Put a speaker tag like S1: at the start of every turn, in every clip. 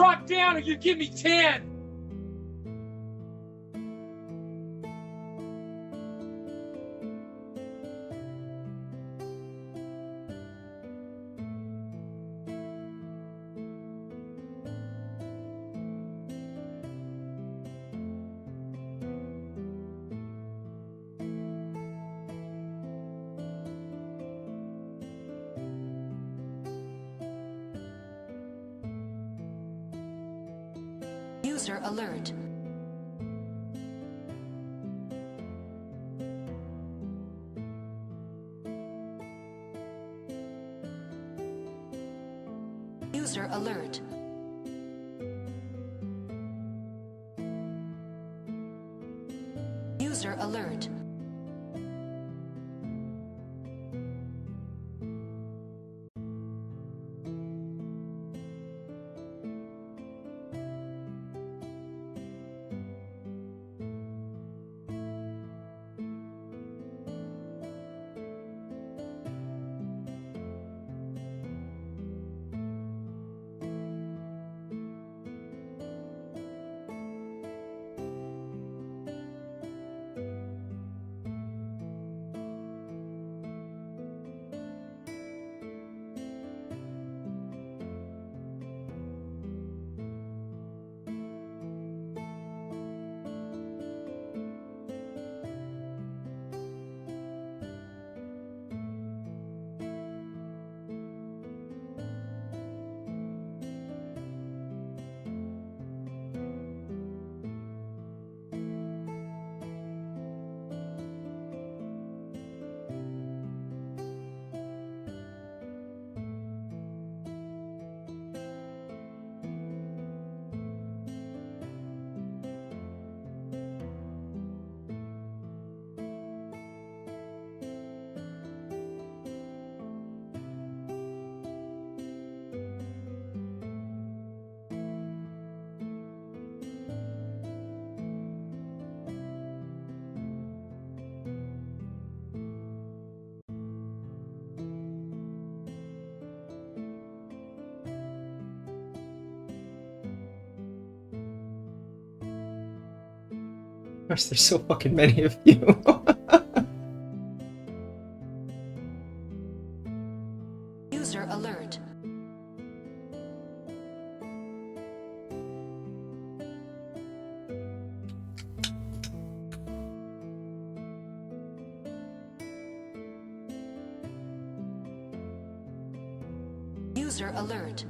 S1: drop down or you give me 10.
S2: User alert. User alert. User alert.
S3: Gosh, there's so fucking many of you.
S2: User alert. User alert.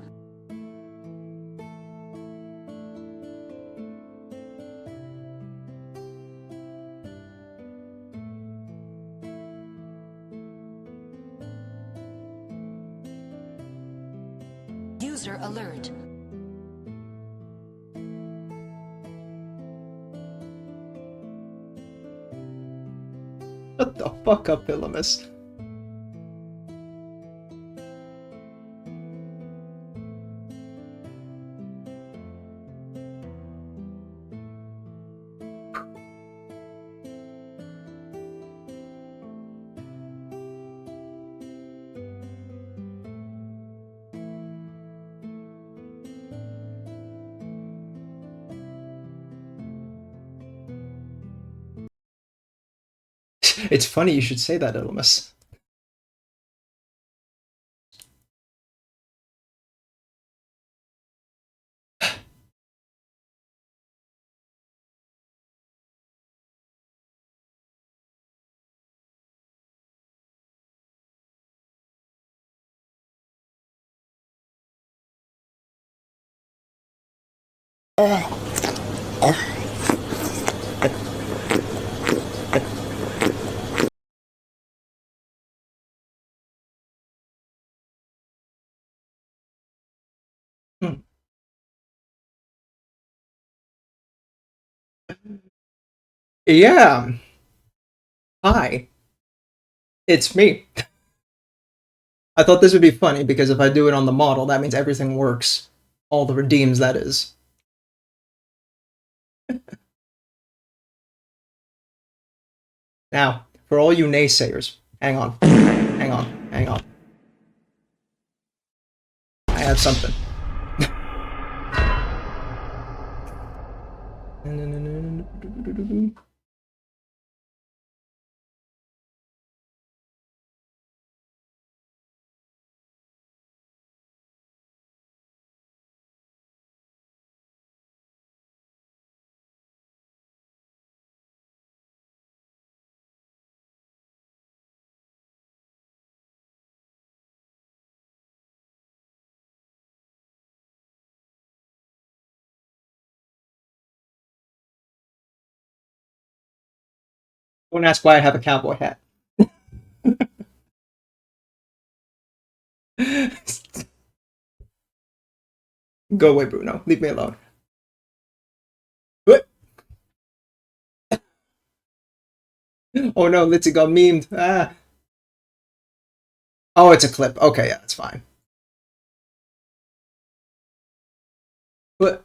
S2: User alert.
S3: Shut the fuck up, Illimus. It's funny you should say that, Illimus. Yeah. Hi. It's me. I thought this would be funny because if I do it on the model, that means everything works. All the redeems, that is. Now, for all you naysayers, hang on. Hang on. Hang on. I have something. Don't ask why I have a cowboy hat. Go away, Bruno. Leave me alone. What? Oh no, Litzy got memed. Ah. Oh, it's a clip. Okay, yeah, that's fine. What?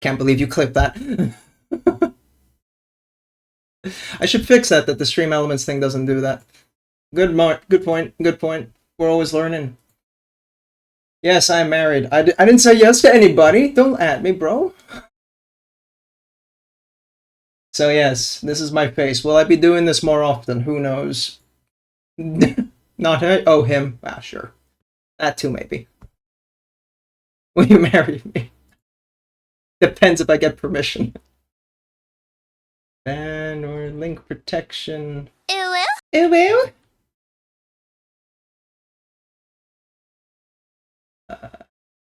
S3: Can't believe you clipped that. I should fix that the stream elements thing doesn't do that. Good point. Good point. We're always learning. Yes, I'm married. I didn't say yes to anybody. Don't at me, bro. So yes, this is my face. Will I be doing this more often? Who knows? Not her? Oh, him. Ah, sure. That too, maybe. Will you marry me? Depends if I get permission. Ban or link protection. Ew.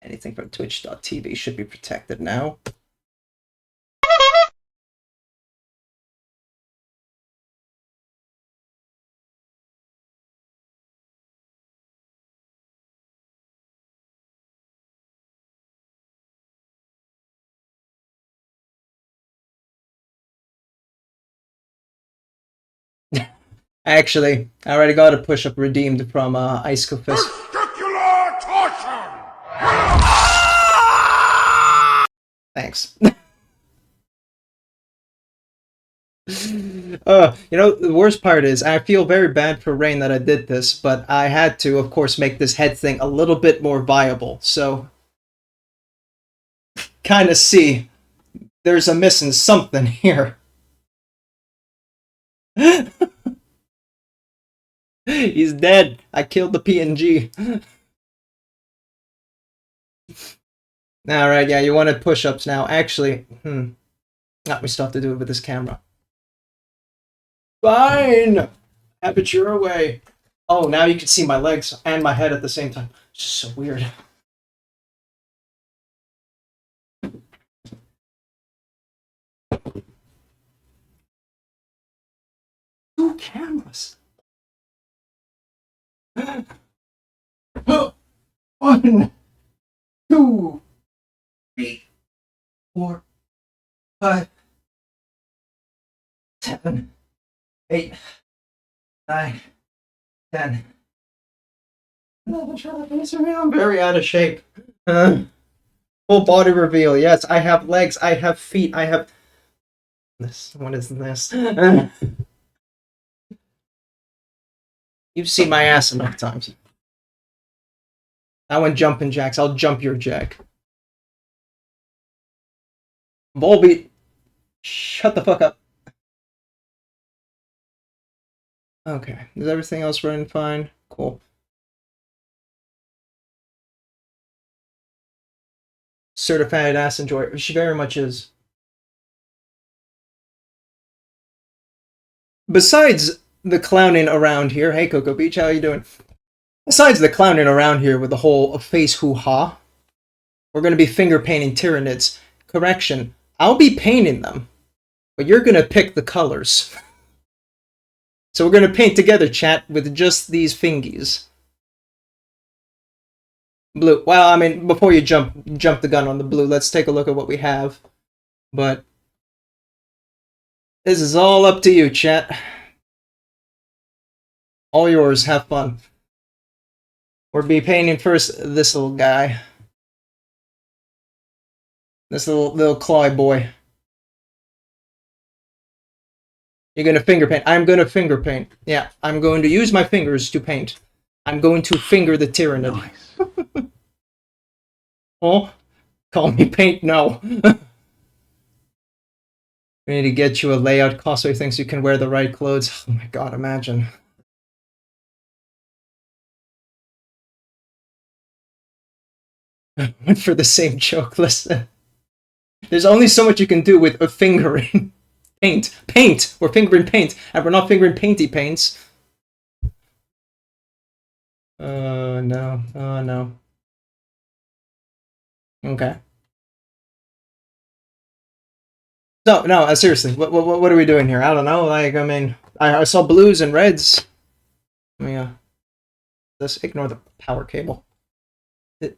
S3: Anything from twitch.tv should be protected now. Actually, I already got a push-up redeemed from Ice Fist.
S1: Testicular torsion!
S3: Thanks. You know, the worst part is I feel very bad for Rain that I did this, but I had to, of course, make this head thing a little bit more viable. So, kind of see there's a missing something here. He's dead. I killed the PNG. Alright, yeah, you wanted push-ups now. Actually, we still have to do it with this camera. Fine! Have it your way. Oh, now you can see my legs and my head at the same time. It's just so weird. Two cameras. 1, 2, 3, 4, 5, 7, 8, 9, 10. I'm very out of shape. Full body reveal. Yes, I have legs. I have feet. I have this. What is this? You've seen my ass enough times. I went jumping jacks. I'll jump your jack. Volbeat, shut the fuck up. Okay, is everything else running fine? Cool. Certified ass enjoyer. She very much is. Besides the clowning around here, hey Cocoa Beach, how you doing? Besides the clowning around here with the whole face hoo-ha, we're going to be finger painting Tyranids. Correction, I'll be painting them, but you're going to pick the colors. So we're going to paint together, chat, with just these fingies. Blue. Well, I mean, before you jump the gun on the blue, let's take a look at what we have. But this is all up to you, chat. All yours. Have fun. We'll be painting first this little guy. This little clawy boy. You're gonna finger paint. I'm gonna finger paint. Yeah, I'm going to use my fingers to paint. I'm going to finger the Tyranid. Nice. Oh, call me paint? No. We need to get you a layout cosplay thing so you can wear the right clothes. Oh my god, imagine. Went for the same joke, listen. There's only so much you can do with a fingering paint. Paint! We're fingering paint, and we're not fingering painty paints. No. Oh, no. Okay. No, no, seriously, what are we doing here? I don't know, like, I mean, I saw blues and reds. Let me, let's ignore the power cable. There's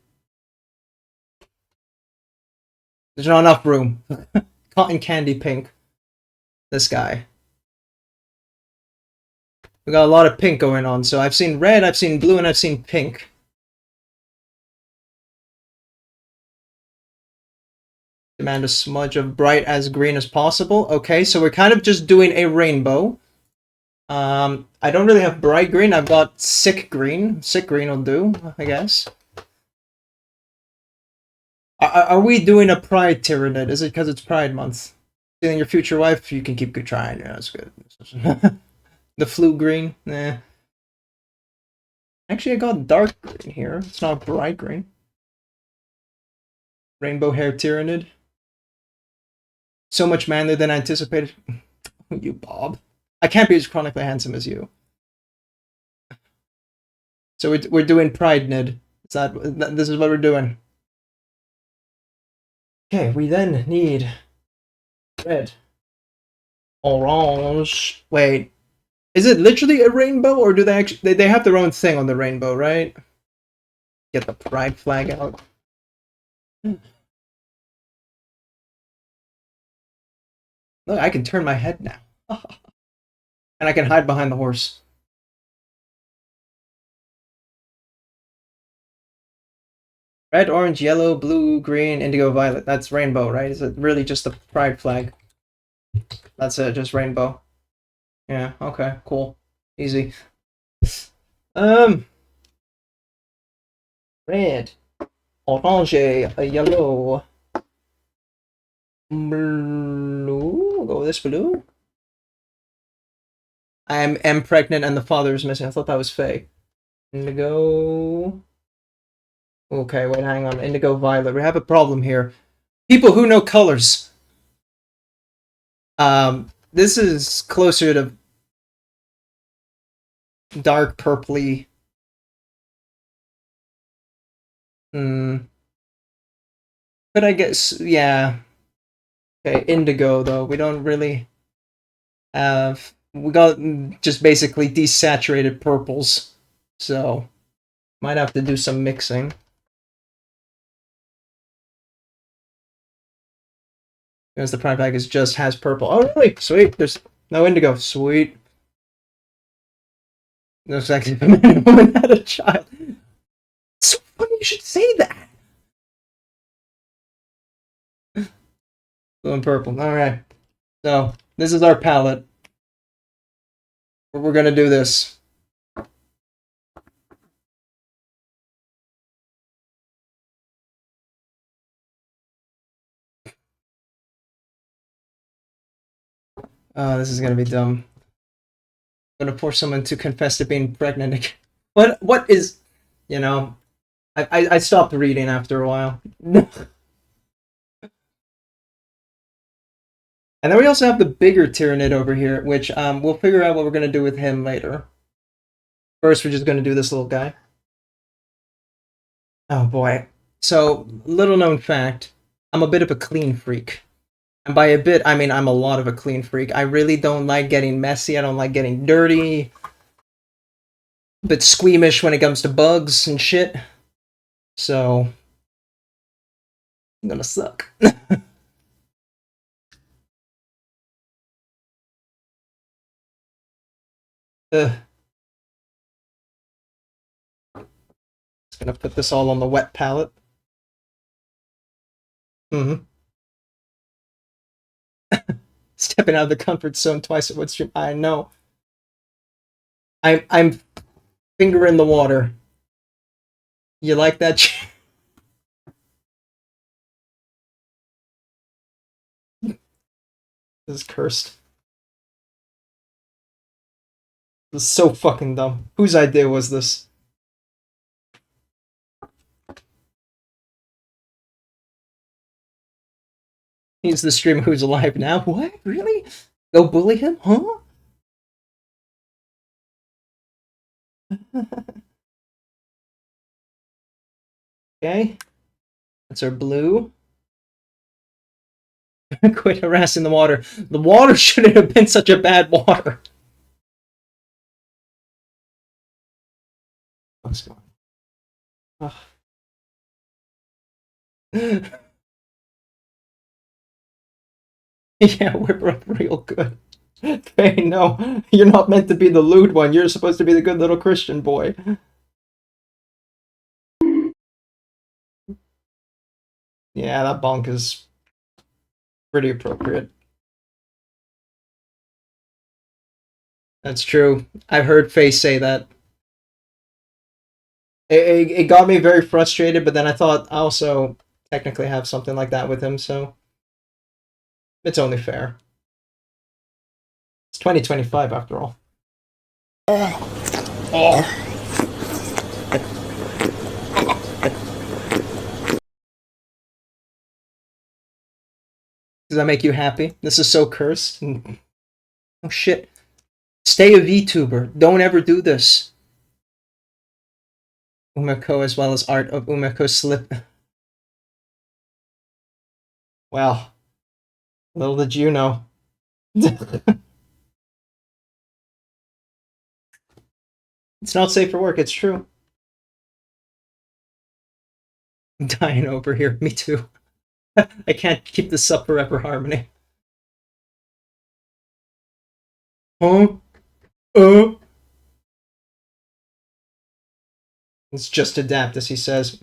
S3: not enough room. Cotton candy pink. This guy. We got a lot of pink going on, so I've seen red, I've seen blue, and I've seen pink. Demand a smudge of bright as green as possible. Okay, so we're kind of just doing a rainbow. I don't really have bright green, I've got sick green. Sick green will do, I guess. Are we doing a pride Tyranid? Is it because it's Pride Month? Stealing your future wife? You can keep good trying. Yeah, that's good. The flu green? Nah. Actually, I got dark green here. It's not bright green. Rainbow hair Tyranid. So much manlier than anticipated. You, Bob. I can't be as chronically handsome as you. So we're doing Pride Nid. This is what we're doing. Okay, we then need red, orange. Wait, is it literally a rainbow, or do they actually they have their own thing on the rainbow, right? Get the pride flag out. Look, I can turn my head now, and I can hide behind the horse. Red, orange, yellow, blue, green, indigo, violet. That's rainbow, right? Is it really just the pride flag? That's it, just rainbow. Yeah, okay, cool. Easy. Red, orange, yellow, blue. Go with this blue. I am pregnant and the father is missing. I thought that was Faye. Indigo. Okay, wait, hang on. Indigo, violet. We have a problem here. People who know colors. This is closer to dark purpley. But I guess, yeah. Okay, indigo, though. We don't really have... We got just basically desaturated purples. So, might have to do some mixing. Because the prime package just has purple. Oh, really? Sweet. There's no indigo. Sweet. Looks like if a man and woman had a child. It's so funny you should say that. Blue and purple. Alright. So, this is our palette. We're gonna do this. Oh, this is gonna be dumb. I'm gonna force someone to confess to being pregnant. What is... You know... I stopped reading after a while. And then we also have the bigger Tyranid over here, which we'll figure out what we're going to do with him later. First, we're just going to do this little guy. Oh boy. So, little known fact, I'm a bit of a clean freak. And by a bit, I mean I'm a lot of a clean freak. I really don't like getting messy, I don't like getting dirty. A bit squeamish when it comes to bugs and shit. So, I'm gonna suck. Just gonna put this all on the wet palette. Stepping out of the comfort zone twice at one stream. I know. I'm finger in the water. You like that? This is cursed. This is so fucking dumb. Whose idea was this? He's the streamer who's alive now. What? Really? Go bully him? Huh? Okay. That's our blue. Quit harassing the water. The water shouldn't have been such a bad water. What's going on? Yeah, whip her up real good. Hey, no, you're not meant to be the lewd one. You're supposed to be the good little Christian boy. Yeah, that bonk is pretty appropriate. That's true. I've heard Face say that. It got me very frustrated, but then I thought I also technically have something like that with him, so it's only fair. It's 2025 after all. Does that make you happy? This is so cursed. Oh shit. Stay a VTuber. Don't ever do this. Umeko as well as art of Umeko slip. Well, little did you know. It's not safe for work, it's true. I'm dying over here. Me too. I can't keep this up forever, Harmony. Huh? It's just Adaptus, he says.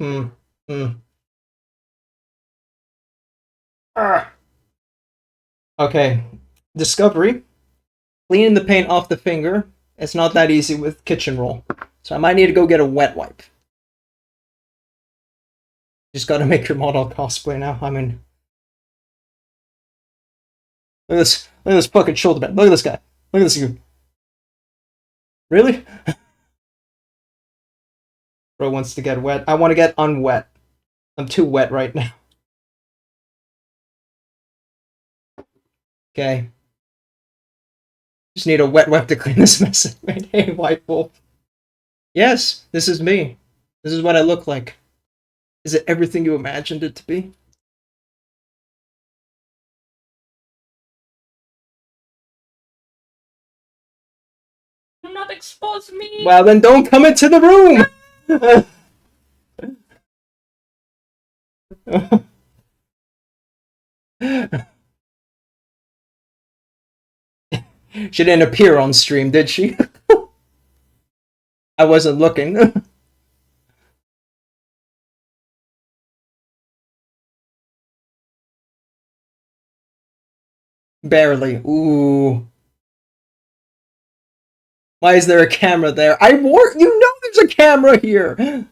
S3: Okay. Discovery. Cleaning the paint off the finger. It's not that easy with kitchen roll. So I might need to go get a wet wipe. Just gotta make your model cosplay now. I mean... Look at this fucking shoulder band. Look at this guy. Look at this dude. Really? Bro wants to get wet. I want to get unwet. I'm too wet right now. Okay. Just need a wet wipe to clean this mess up. Hey, White Wolf. Yes, this is me. This is what I look like. Is it everything you imagined it to be?
S4: Do not expose me!
S3: Well, then don't come into the room! She didn't appear on stream, did she? I wasn't looking. Barely. Ooh. Why is there a camera there? You know there's a camera here!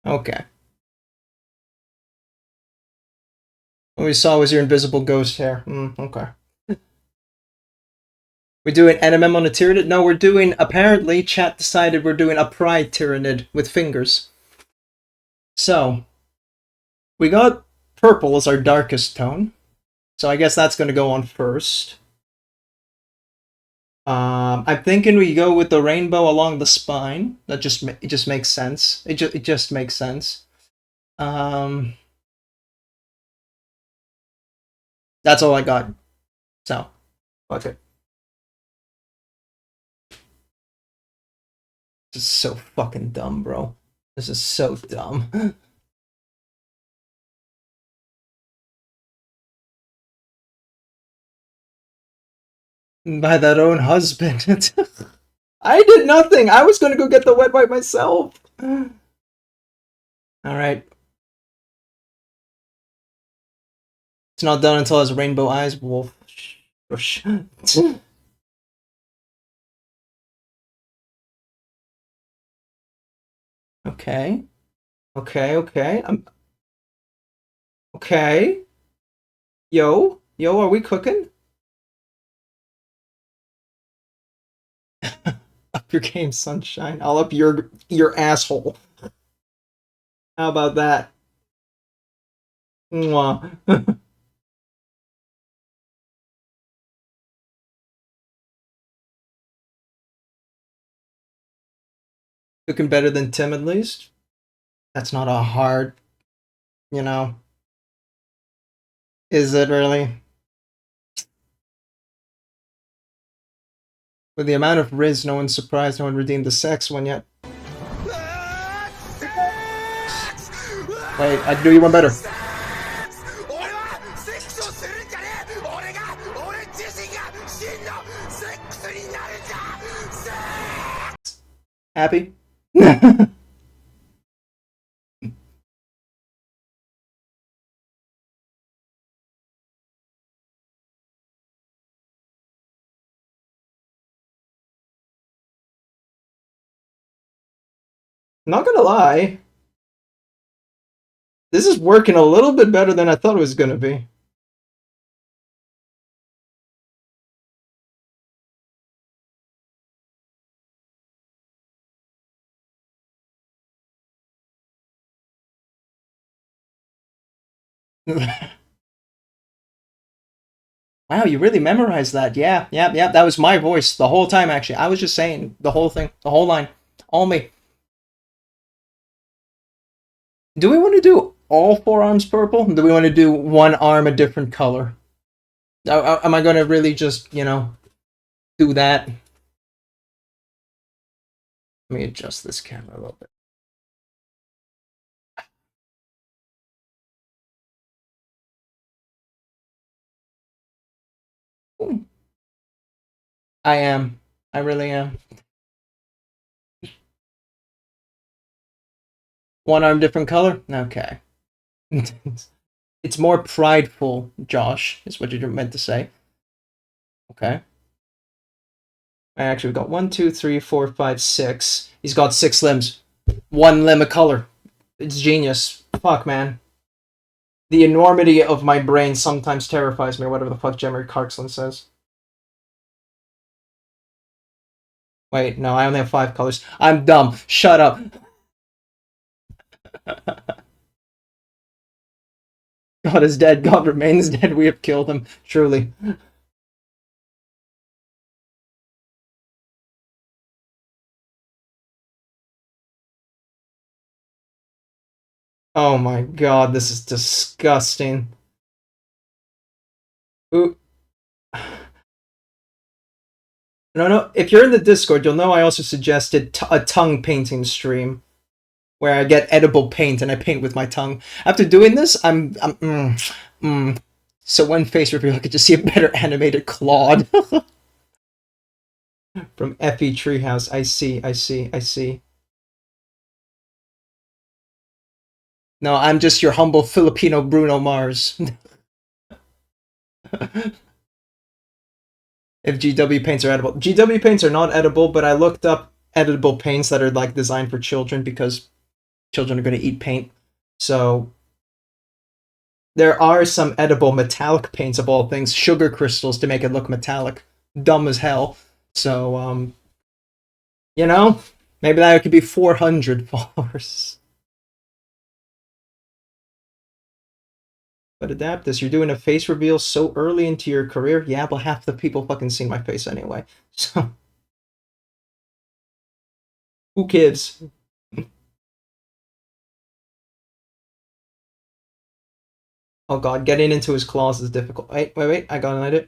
S3: Okay. What we saw was your invisible ghost hair. Okay. We're doing NMM on a Tyranid? No, we're doing, apparently, chat decided we're doing a Pride Tyranid with fingers. So, we got purple as our darkest tone. So I guess that's going to go on first. I'm thinking we go with the rainbow along the spine. That it just makes sense. It just makes sense. That's all I got. So, fuck it. This is so fucking dumb, bro. This is so dumb. By that own husband. I did nothing. I was going to go get the wet wipe myself. Alright. It's not done until it has rainbow eyes, wolf. Okay. Okay. Okay. Yo, are we cooking? Up your game, sunshine. I'll up your asshole. How about that? Mwah. Cooking better than Tim at least? That's not a hard, you know. Is it really? With the amount of Riz, no one's surprised no one redeemed the sex one yet. Wait, I can do you one better. Happy? Not gonna lie. This is working a little bit better than I thought it was gonna be. Wow, you really memorized that. Yeah. That was my voice the whole time, actually. I was just saying the whole thing, the whole line. All me. Do we want to do all forearms purple? Do we want to do one arm a different color? Am I going to really just, do that? Let me adjust this camera a little bit. Ooh. I am. I really am. One arm different color? Okay. It's more prideful, Josh, is what you're meant to say. Okay. Actually, we've got 1, 2, 3, 4, 5, 6. He's got 6 limbs. One limb a color. It's genius. Fuck, man. The enormity of my brain sometimes terrifies me, or whatever the fuck Jeremy Clarkson says. Wait, no, I only have 5 colors. I'm dumb. Shut up. God is dead. God remains dead. We have killed him. Truly. Oh my god, this is disgusting. Ooh. No. If you're in the Discord, you'll know I also suggested a tongue painting stream where I get edible paint and I paint with my tongue. After doing this, So when face reveal, I could just see a better animated Claude. From Effie Treehouse. I see. No, I'm just your humble Filipino Bruno Mars. If GW paints are edible. GW paints are not edible, but I looked up editable paints that are like designed for children because children are going to eat paint. So there are some edible metallic paints of all things, sugar crystals to make it look metallic. Dumb as hell. So maybe that could be 400 followers. But Adaptus, you're doing a face reveal so early into your career? Yeah, but half the people fucking seen my face anyway. So who cares? Oh god, getting into his claws is difficult. Wait, I got an idea.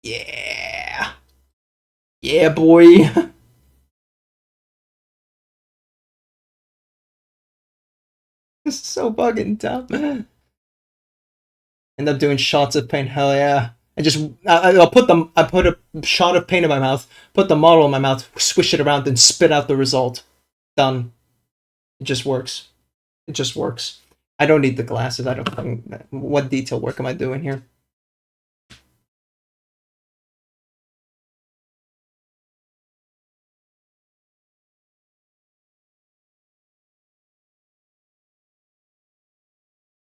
S3: Yeah. Yeah, boy. This is so fucking dumb. End up doing shots of paint. Hell yeah. I put a shot of paint in my mouth, put the model in my mouth, swish it around, then spit out the result. Done. It just works. It just works. I don't need the glasses. I don't. What detail work am I doing here?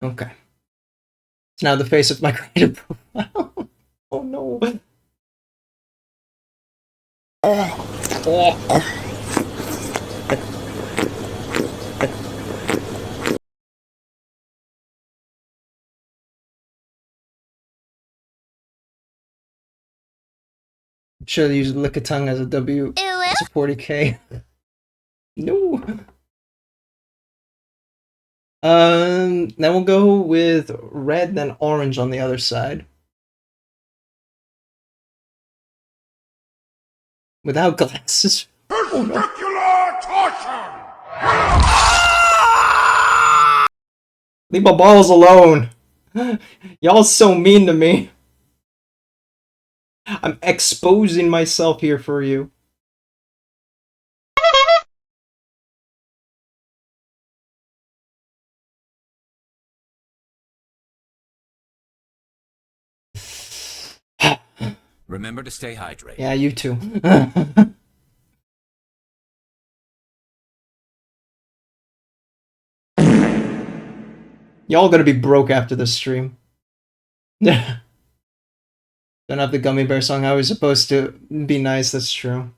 S3: Okay. It's now the face of my creative profile. Oh no. Oh. Should have used lick a tongue as a W. It's a 40k. No. Then we'll go with red, then orange on the other side. Without glasses. Oh no.
S1: Testicular torsion!
S3: Leave my balls alone. Y'all so mean to me. I'm exposing myself here for you.
S5: Remember to stay hydrated.
S3: Yeah, you too. Y'all gonna be broke after this stream. Don't have the gummy bear song. I was supposed to be nice, that's true.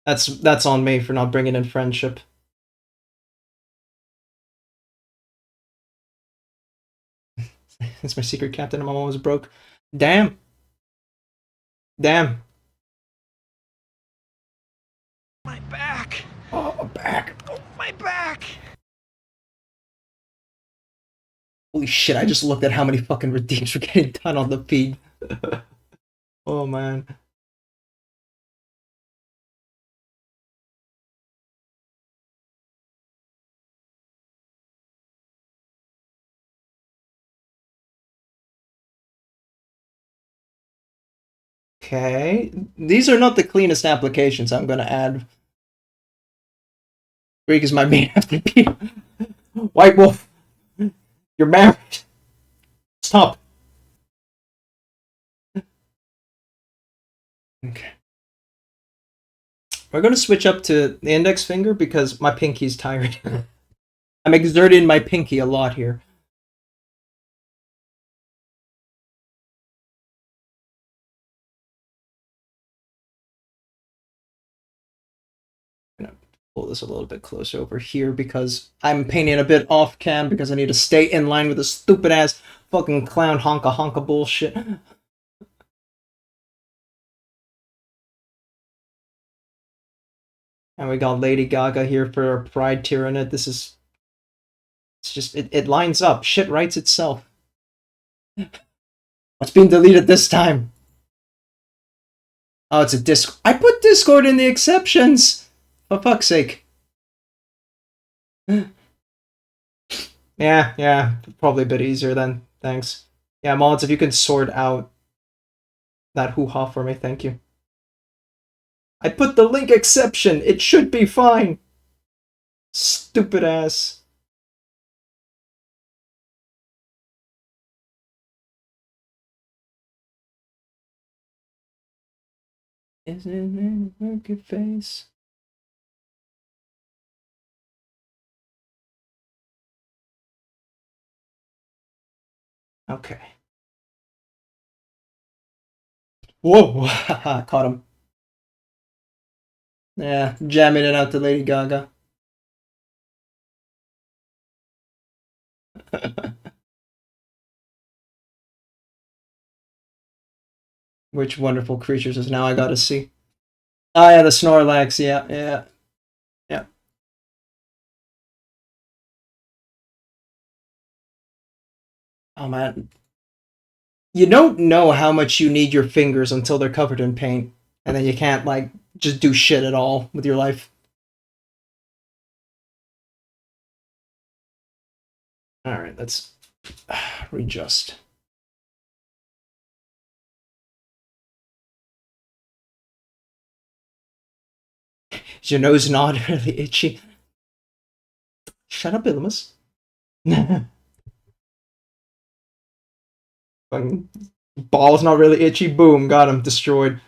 S3: That's on me for not bringing in friendship. It's my secret captain and my mom was broke. Damn. Damn.
S5: My back!
S3: Oh, back.
S5: Oh, my back!
S3: Holy shit, I just looked at how many fucking redeems were getting done on the feed. Oh man. Okay. These are not the cleanest applications I'm gonna add. Greek is my main FTP. White Wolf. You're married. Stop. Okay. We're going to switch up to the index finger because my pinky's tired. I'm exerting my pinky a lot here. I'm going to pull this a little bit closer over here because I'm painting a bit off cam because I need to stay in line with the stupid ass fucking clown honka honka bullshit. And we got Lady Gaga here for our Pride Tyranid. This is... It's just... It lines up. Shit writes itself. What's being deleted this time? Oh, it's a Discord. I put Discord in the exceptions! For fuck's sake. Yeah. Probably a bit easier then. Thanks. Yeah, mods, if you can sort out that hoo-ha for me, thank you. I put the link exception! It should be fine! Stupid ass. Isn't it a good face? Okay. Whoa! Caught him. Yeah, jamming it out to Lady Gaga. Which wonderful creatures is now I gotta see. Oh yeah, the Snorlax, yeah. Oh man. You don't know how much you need your fingers until they're covered in paint. And then you can't, like, just do shit at all with your life. Alright, let's readjust. Is your nose not really itchy? Shut up, Illimus. Ball's not really itchy. Boom, got him. Destroyed.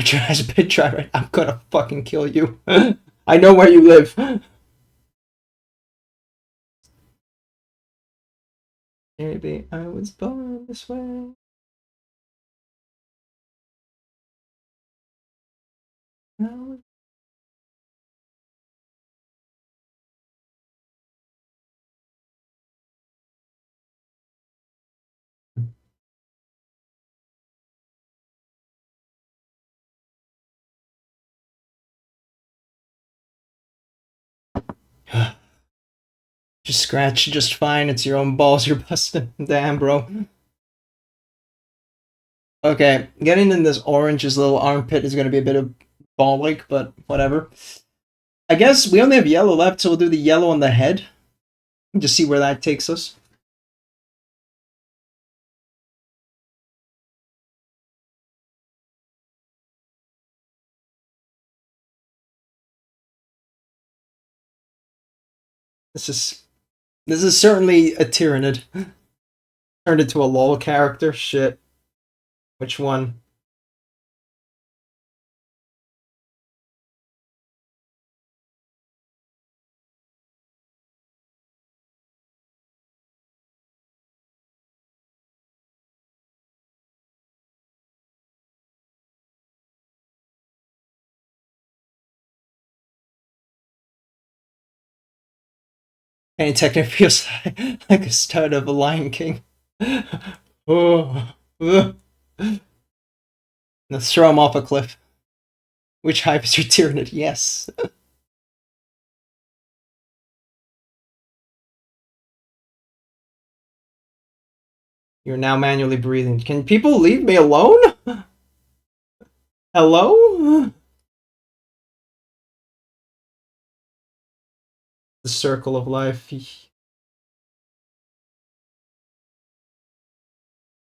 S3: Try right. I'm gonna fucking kill you. I know where you live. Maybe I was born this way. No. Just scratch just fine. It's your own balls you're busting. Damn, bro. Okay, getting in this orange, his little armpit is going to be a bit of ball-like, but whatever. I guess we only have yellow left, so we'll do the yellow on the head. Just see where that takes us. This is certainly a Tyranid. Turned into a LOL character. Shit. Which one? And technically feels like a start of a Lion King. Oh. Let's throw him off a cliff. Which hype is your Tyranid? Yes. You're now manually breathing. Can people leave me alone? Hello? The circle of life.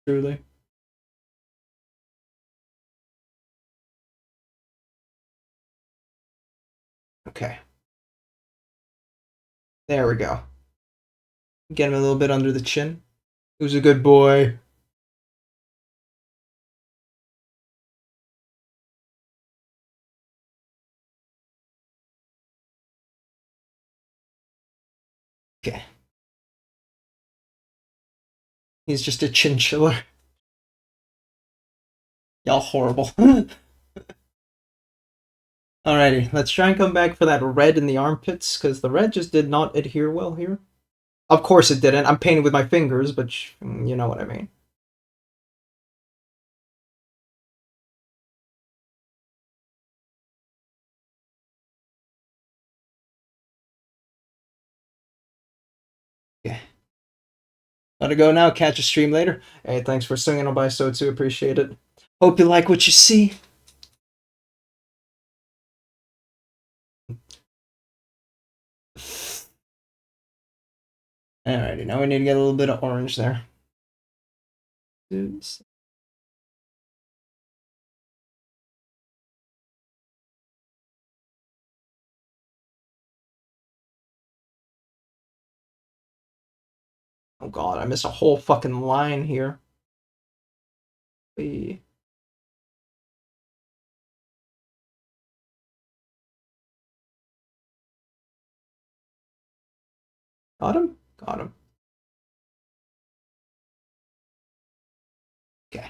S3: Truly. Okay. There we go. Get him a little bit under the chin. Who's a good boy? Okay. He's just a chinchilla. Y'all horrible. Alrighty, let's try and come back for that red in the armpits, because the red just did not adhere well here. Of course it didn't. I'm painting with my fingers, but you know what I mean. Okay. Gotta go now. Catch a stream later. Hey, thanks for swinging on by, so too. Appreciate it. Hope you like what you see. Alrighty, now we need to get a little bit of orange there. Oops. Oh god, I missed a whole fucking line here. Got him? Got him. Okay.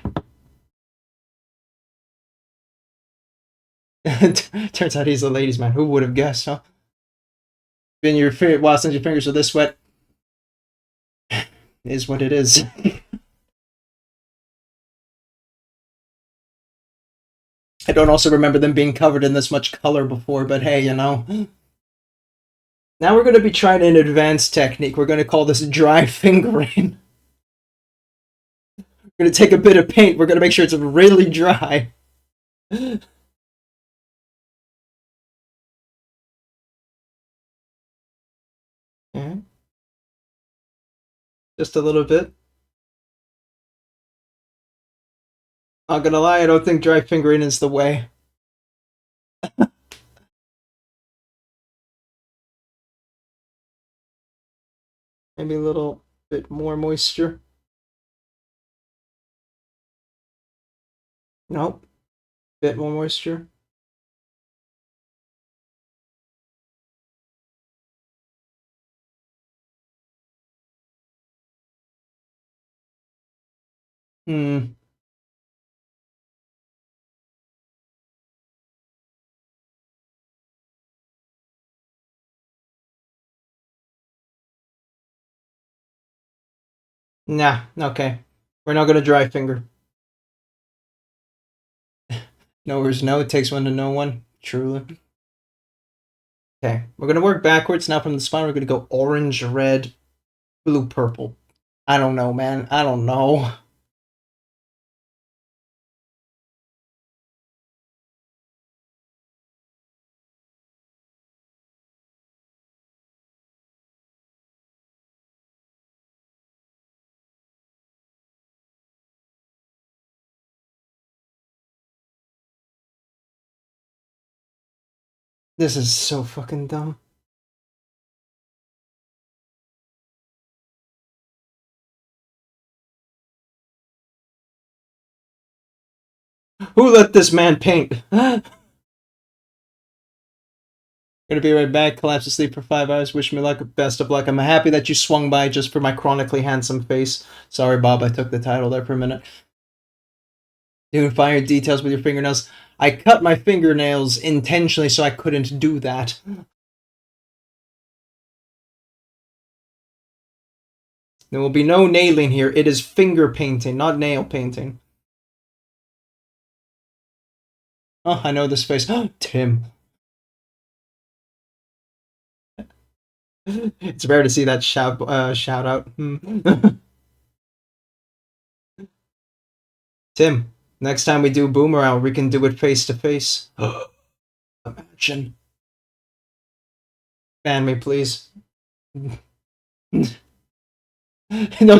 S3: Turns out he's a ladies' man. Who would have guessed, huh? Been your favorite while since your fingers are this wet. Is what it is. I don't also remember them being covered in this much color before, but hey, you know. Now we're going to be trying an advanced technique. We're going to call this dry fingering. We're going to take a bit of paint. We're going to make sure it's really dry. Okay. Just a little bit. Not gonna lie, I don't think dry fingering is the way. Maybe a little bit more moisture. Nope. Bit more moisture. Hmm. Nah, okay. We're not gonna dry finger. Nowhere's no, it takes one to know one. Truly. Okay, we're gonna work backwards now from the spine. We're gonna go orange, red, blue, purple. I don't know, man. I don't know. This is so fucking dumb. Who let this man paint? Gonna be right back. Collapse to sleep for 5 hours. Wish me luck. Best of luck. I'm happy that you swung by just for my chronically handsome face. Sorry, Bob. I took the title there for a minute. Doing fire details with your fingernails. I cut my fingernails intentionally so I couldn't do that. There will be no nailing here. It is finger painting, not nail painting. Oh, I know this face. Tim. It's rare to see that shout out. Tim, next time we do Boomerang, we can do it face to face. Imagine. Ban me, please. No,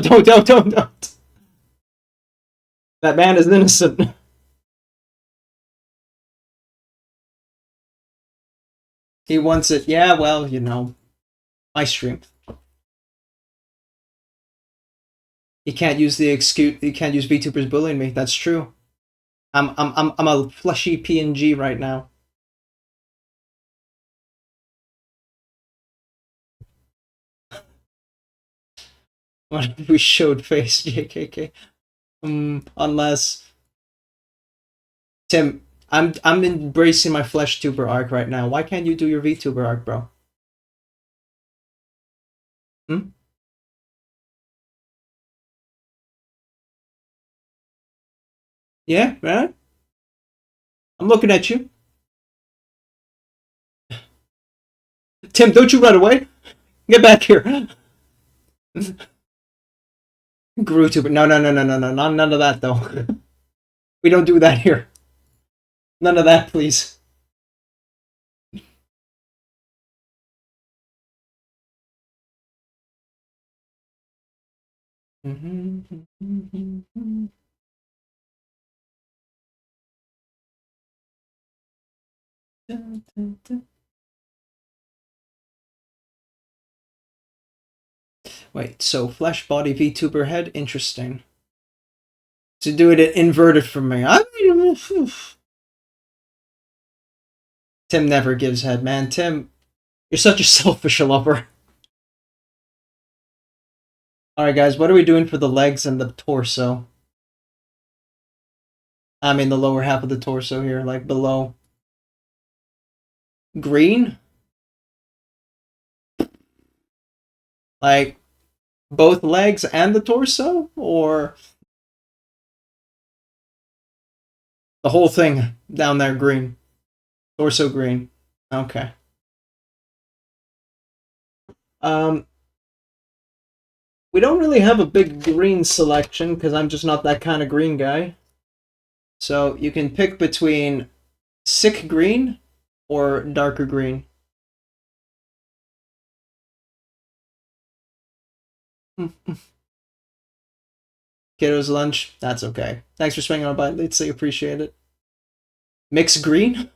S3: don't. That man is innocent. He wants it. Yeah, well, you know, my stream. He can't use the excuse. He can't use VTubers bullying me. That's true. I'm a fleshy PNG right now. What if we showed face, JKK? Unless Tim, I'm embracing my flesh tuber arc right now. Why can't you do your VTuber arc, bro? Hmm? Yeah, right? I'm looking at you. Tim, don't you run away. Get back here. GrooTuber. No, none of that though. We don't do that here. None of that, please. Wait, so flesh body VTuber head? Interesting. To do it inverted for me. Tim never gives head, man. Tim, you're such a selfish lover. Alright, guys, what are we doing for the legs and the torso? I mean, the lower half of the torso here, like below. Green? Like, both legs and the torso? Or the whole thing down there green? Torso green. Okay. We don't really have a big green selection because I'm just not that kind of green guy. So you can pick between sick green or darker green. Kiddo's lunch, that's okay. Thanks for swinging on by, Litzy, appreciate it. Mix green?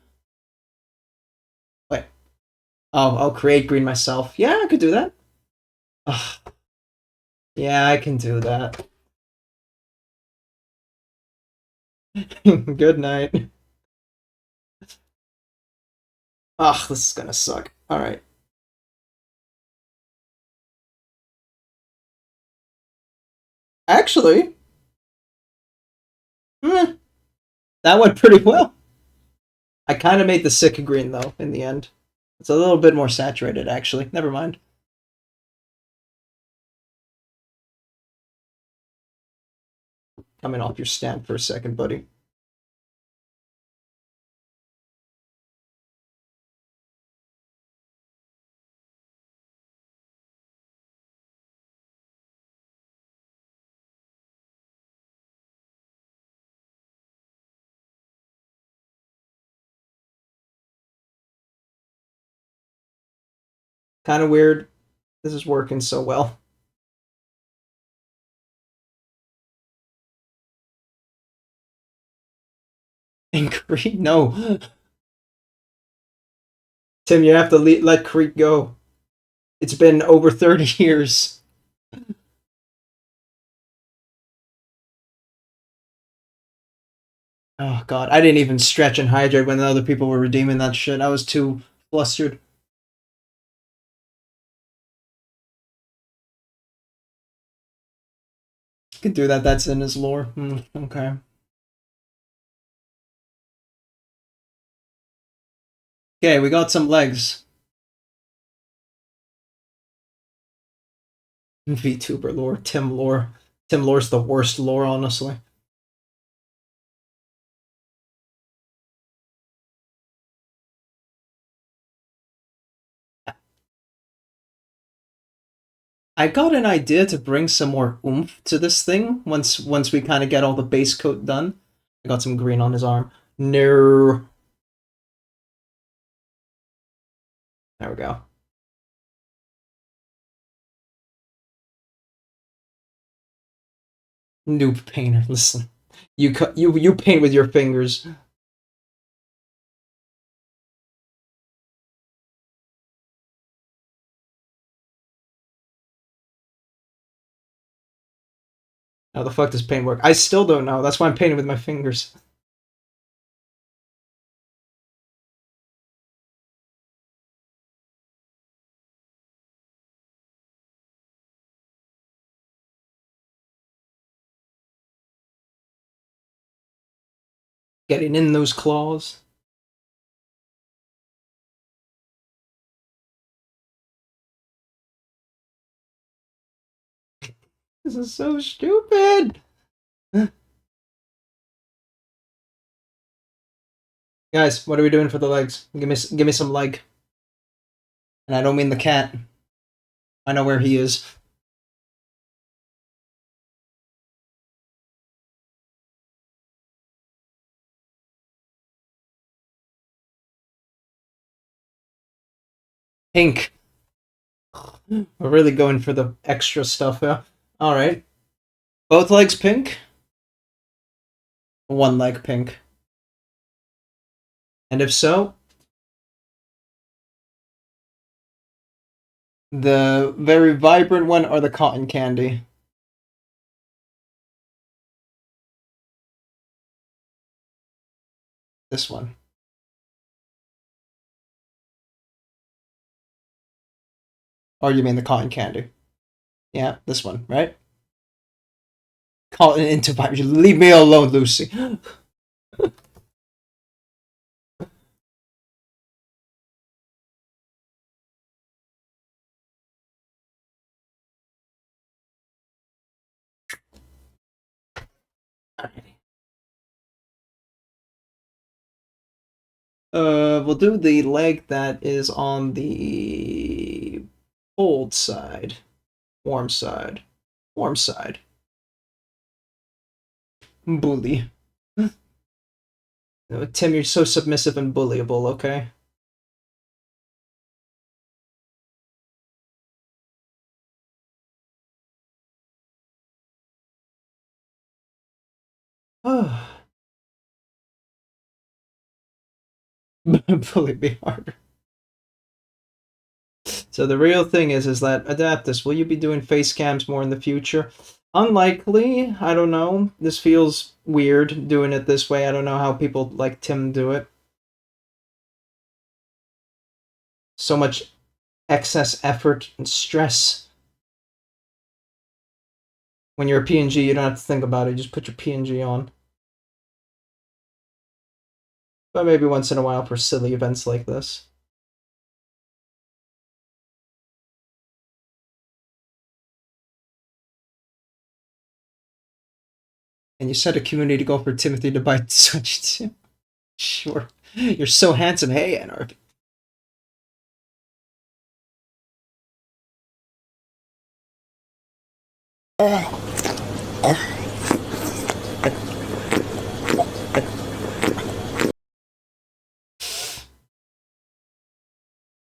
S3: Wait. Oh, I'll create green myself. Yeah, I could do that. Ugh. Yeah, I can do that. Good night. Ugh, this is gonna suck. Alright. Actually, that went pretty well. I kind of made the sick green, though, in the end. It's a little bit more saturated, actually. Never mind. Coming off your stand for a second, buddy. Kind of weird. This is working so well. And Creed? No. Tim, you have to let Creed go. It's been over 30 years. Oh god, I didn't even stretch and hydrate when the other people were redeeming that shit. I was too flustered. Could do that, that's in his lore. Okay. Okay, we got some legs. VTuber lore, Tim lore. Tim lore's the worst lore, honestly. I got an idea to bring some more oomph to this thing once we kind of get all the base coat done. I got some green on his arm. No. There we go. Noob painter, listen. You paint with your fingers. How the fuck does paint work? I still don't know. That's why I'm painting with my fingers. Getting in those claws. This is so stupid. Guys, what are we doing for the legs? Give me some leg. And I don't mean the cat. I know where he is. Pink. We're really going for the extra stuff here. Alright. Both legs pink? One leg pink. And if so, the very vibrant one or the cotton candy? This one. Or you mean the cotton candy? Yeah, this one, right? Cotton into vibrant. Leave me alone, Lucy. We'll do the leg that is on the cold side. Warm side. Warm side. Bully. Tim, you're so submissive and bullyable, okay? Bully me harder. So the real thing is that Adaptus, will you be doing face cams more in the future? Unlikely. I don't know. This feels weird doing it this way. I don't know how people like Tim do it. so much excess effort and stress. When you're a PNG, you don't have to think about it. You just put your PNG on. But maybe once in a while for silly events like this. And you set a community goal for Timothy to buy such. Sure. You're so handsome. Hey, NRP.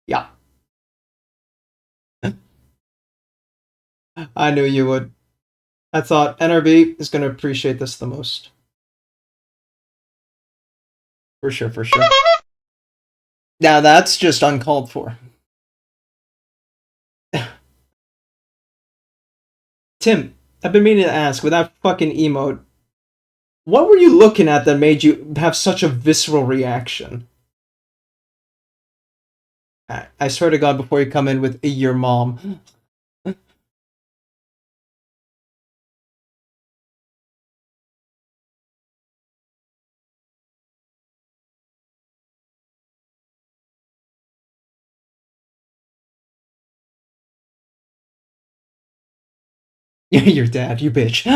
S3: Yeah. I knew you would. I thought NRB is going to appreciate this the most. For sure, for sure. Now that's just uncalled for. Tim, I've been meaning to ask, with that fucking emote, what were you looking at that made you have such a visceral reaction? I swear to God, before you come in with your mom. Your dad, you bitch.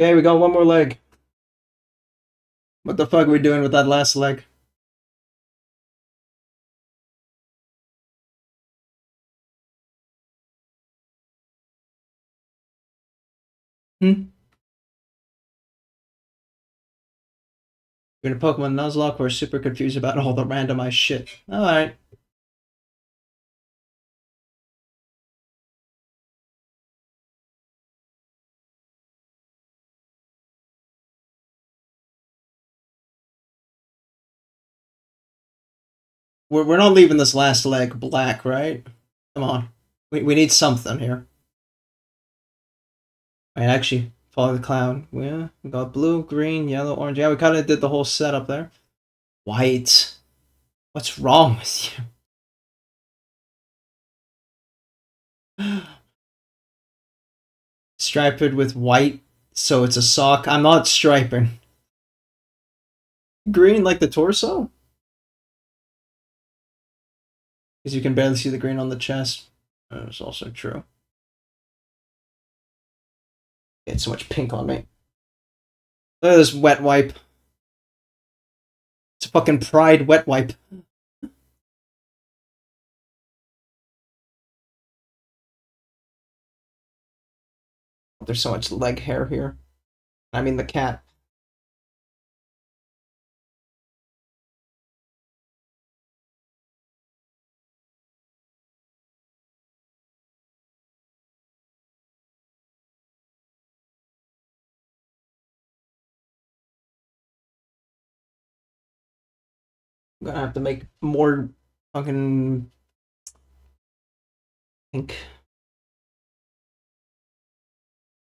S3: Okay, we got one more leg. What the fuck are we doing with that last leg? Hmm? You're in a Pokemon Nuzlocke, we're super confused about all the randomized shit. Alright. We're not leaving this last leg black, right? Come on. We need something here. Right, actually, follow the cloud. Yeah, we got blue, green, yellow, orange. Yeah, we kind of did the whole setup there. White. What's wrong with you? Striped with white, so it's a sock. I'm not striping. Green like the torso? Because you can barely see the green on the chest. That's also true. Get so much pink on me. Look at this wet wipe. It's a fucking pride wet wipe. There's so much leg hair here. I mean the cat. I'm gonna have to make more fucking pink.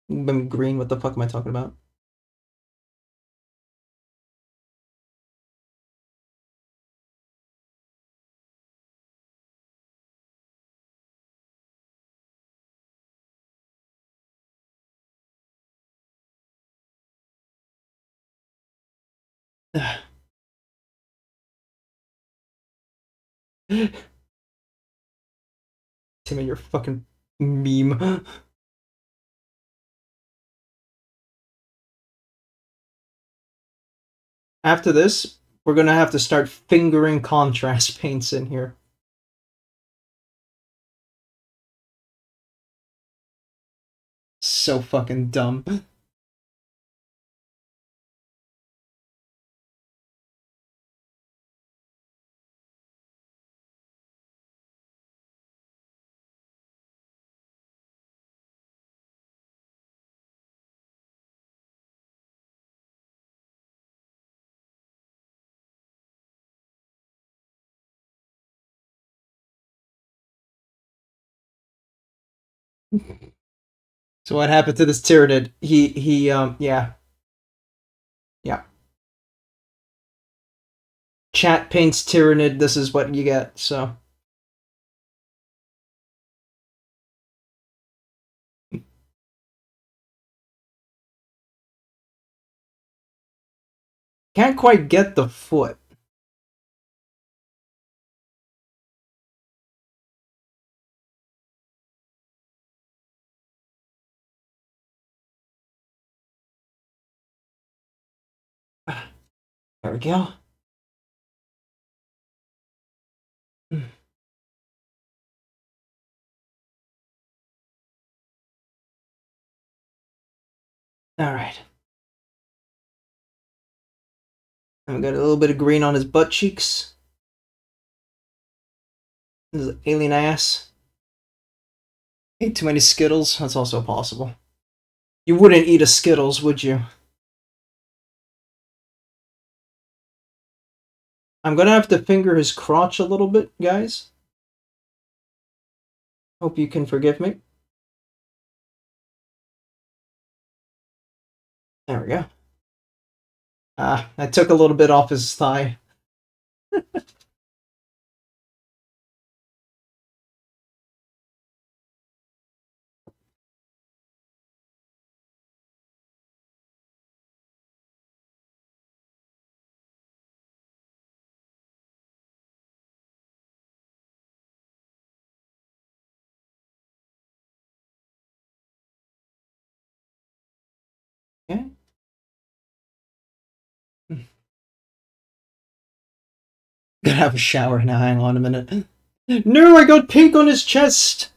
S3: Green, what the fuck am I talking about? Tim and your fucking meme. After this, we're gonna have to start fingering contrast paints in here. So fucking dumb. So what happened to this Tyranid? Yeah. Yeah. chat paints Tyranid, this is what you get, so. Can't quite get the foot. There we go. Alright. I've got a little bit of green on his butt cheeks. His alien ass. Ate too many Skittles, that's also possible. You wouldn't eat a Skittles, would you? I'm gonna have to finger his crotch a little bit, guys. Hope you can forgive me. There we go. I took a little bit off his thigh. Okay. Gotta have a shower now, hang on a minute. No, I got pink on his chest!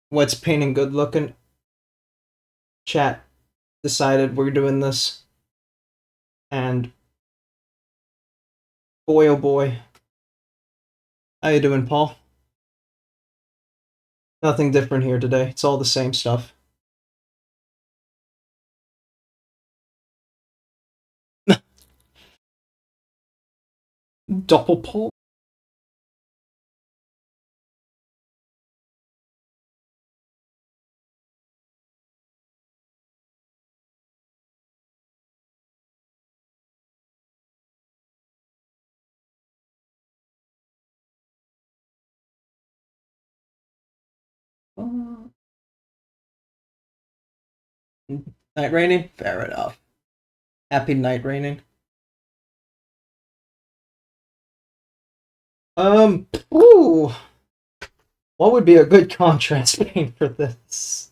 S3: What's painting good looking? Chat decided we're doing this. And boy oh boy. How you doing, Paul? Nothing different here today. It's all the same stuff. Doppelpole? Night raining? Fair enough. Happy night raining. Ooh. What would be a good contrast paint for this?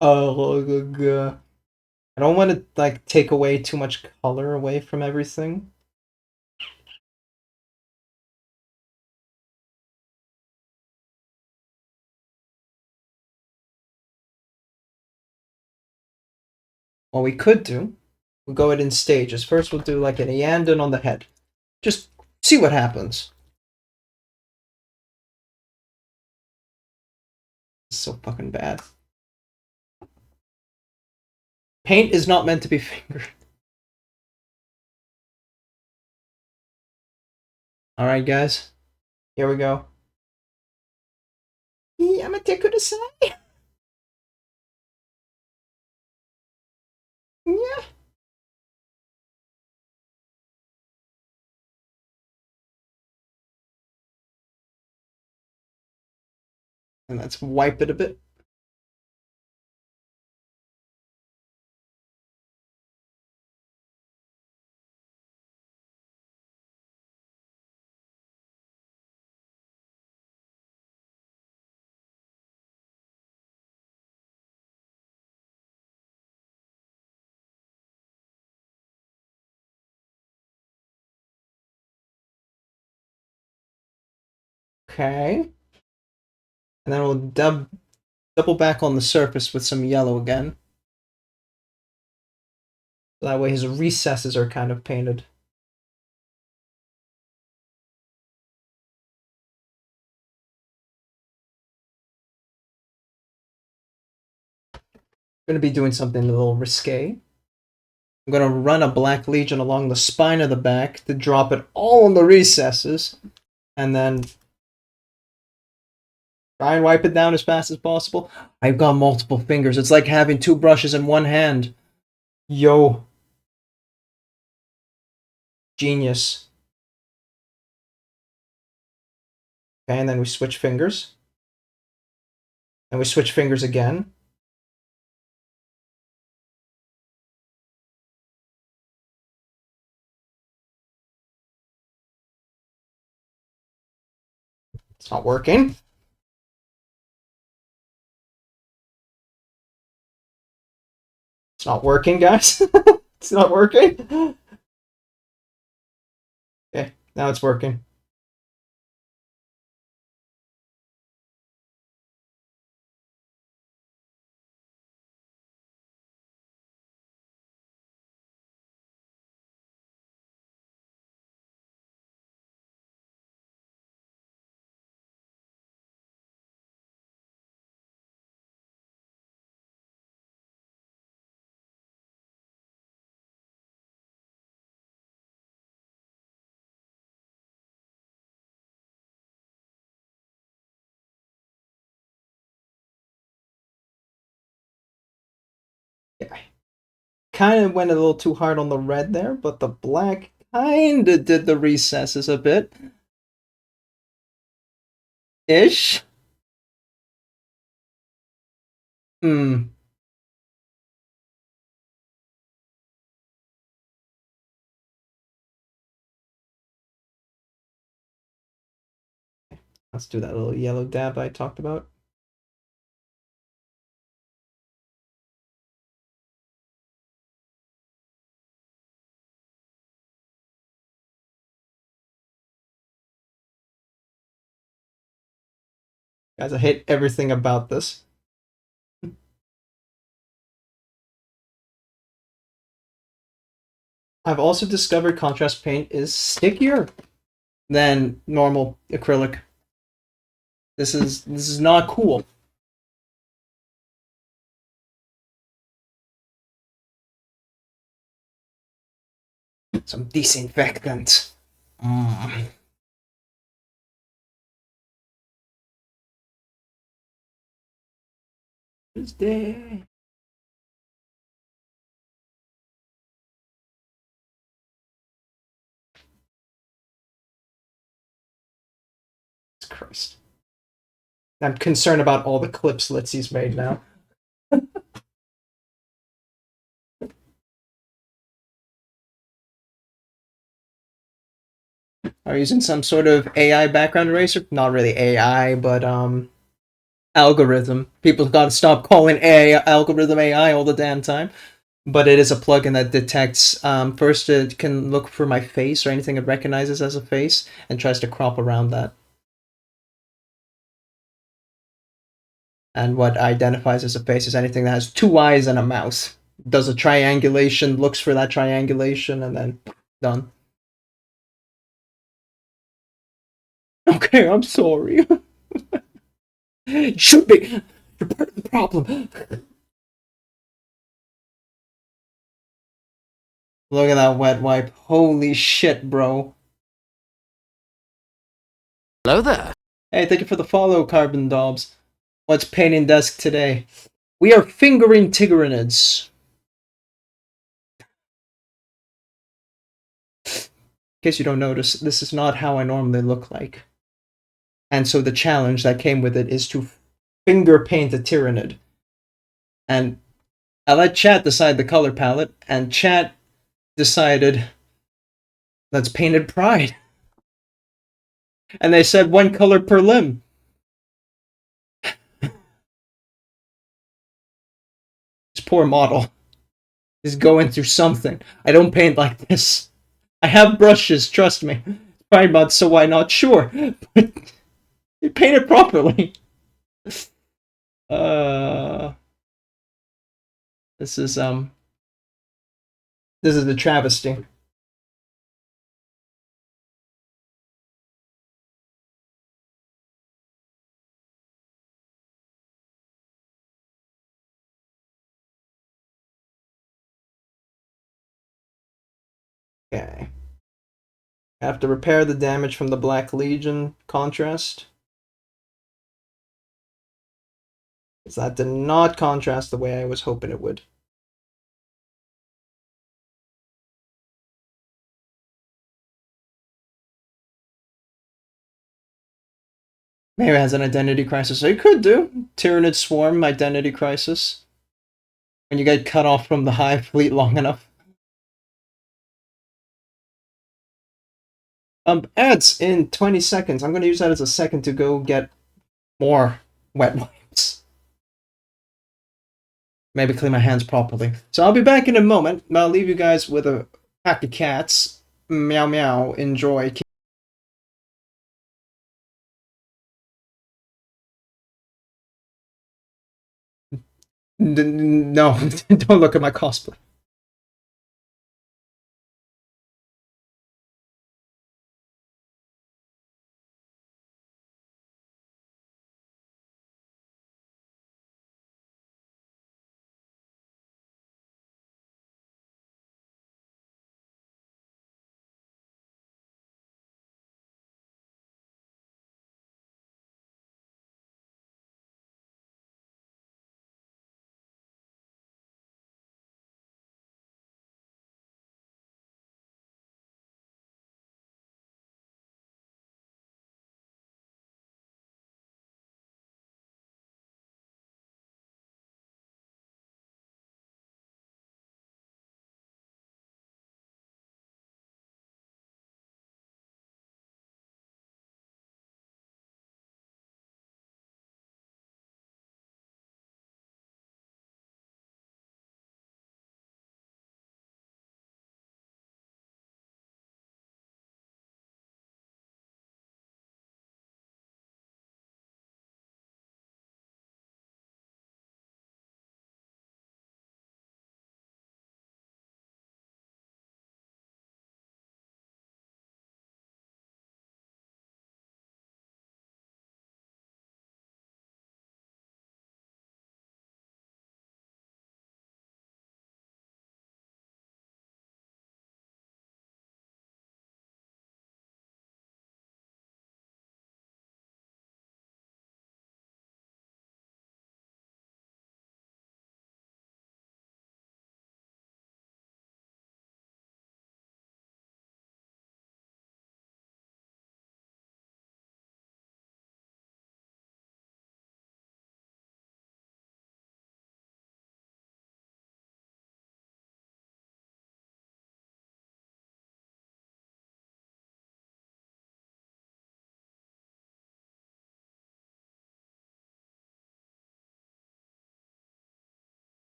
S3: Oh, I don't want to, like, take away too much color away from everything. What we could do, we'll go it in stages. First we'll do like an Eandon on the head. Just see what happens. It's so fucking bad. Paint is not meant to be fingered. Alright guys, here we go. Yamate kudasai. Yeah. And let's wipe it a bit. Okay. And then we'll double back on the surface with some yellow again. That way his recesses are kind of painted. I'm going to be doing something a little risque. I'm going to run a Black Legion along the spine of the back to drop it all in the recesses, and then Try and wipe it down as fast as possible. I've got multiple fingers. It's like having 2 brushes in one hand. Yo. Genius. Okay, and then we switch fingers. And we switch fingers again. It's not working. It's not working, guys. It's not working. Okay, now it's working. Yeah. Kind of went a little too hard on the red there, but the black kind of did the recesses a bit. Ish. Hmm. Let's do that little yellow dab I talked about. Guys, I hate everything about this. I've also discovered contrast paint is stickier than normal acrylic. This is not cool. Some disinfectant. Tuesday. Christ. I'm concerned about all the clips Litsy's made now. Are you using some sort of AI background eraser? Not really AI, but algorithm. People gotta stop calling AI algorithm AI all the damn time. But it is a plugin that detects, first it can look for my face or anything it recognizes as a face and tries to crop around that. And what identifies as a face is anything that has 2 eyes and a mouth. Does a triangulation, looks for that triangulation, and then done. Okay, I'm sorry. It should be. You're part of the problem. Look at that wet wipe. Holy shit, bro.
S5: Hello there.
S3: Hey, thank you for the follow, Carbon Dobbs. What's painting desk today? We are fingering Tyranids. In case you don't notice, this is not how I normally look like. And so the challenge that came with it is to finger paint a Tyranid. And I let chat decide the color palette, and chat decided, let's paint it Pride. And they said 1 color per limb. This poor model is going through something. I don't paint like this. I have brushes, trust me. Pride mod, so why not? Sure. But you paint it properly. This is a travesty. Okay. I have to repair the damage from the Black Legion contrast. Because that did not contrast the way I was hoping it would. Maybe it has an identity crisis. So it could do. Tyranid Swarm identity crisis. When you get cut off from the hive fleet long enough. Ads in 20 seconds. I'm going to use that as a second to go get more wet wipes. Maybe clean my hands properly. So I'll be back in a moment. I'll leave you guys with a pack of cats. Meow meow. Enjoy. No, don't look at my cosplay.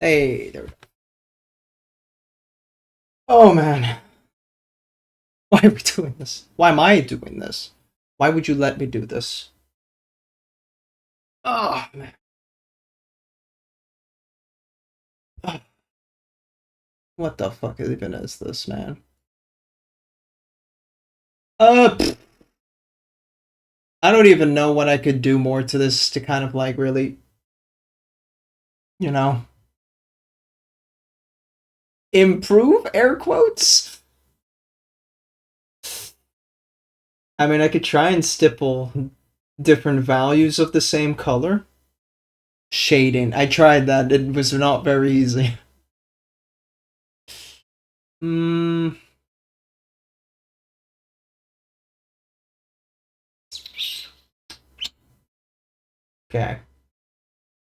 S3: Hey, there we go. Oh man. Why are we doing this? Why am I doing this? Why would you let me do this? Oh man. Oh, what the fuck even is this, man? Pfft. I don't even know what I could do more to this to kind of like really, you know, improve, air quotes. I mean, I could try and stipple different values of the same color. Shading. I tried that. It was not very easy. Okay.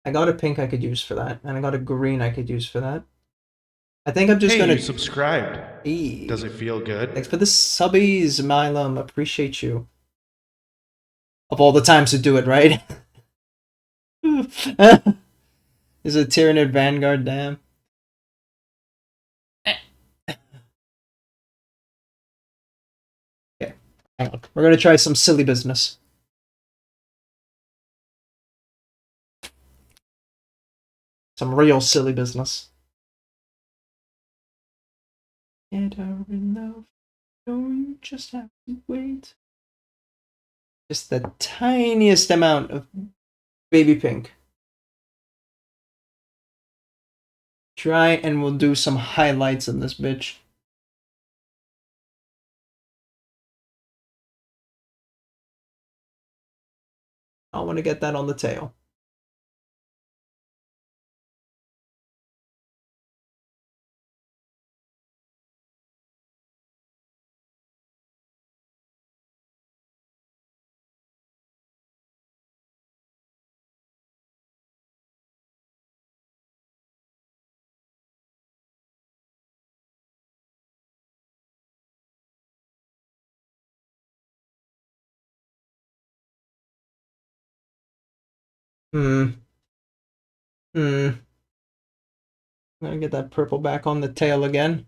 S3: I got a pink I could use for that, and I got a green I could use for that. I think I'm just
S6: Hey,
S3: gonna.
S6: you subscribed.
S3: Hey.
S6: Does it feel good?
S3: Thanks for the subbies, Milam. Appreciate you. Of all the times to do it, right? Is it Tyranid Vanguard? Damn. Okay. Hang on. We're gonna try some silly business. Some real silly business. And hurry enough. Don't just have to wait. Just the tiniest amount of baby pink. try and we'll do some highlights in this bitch. I want to get that on the tail. I'm gonna get that purple back on the tail again.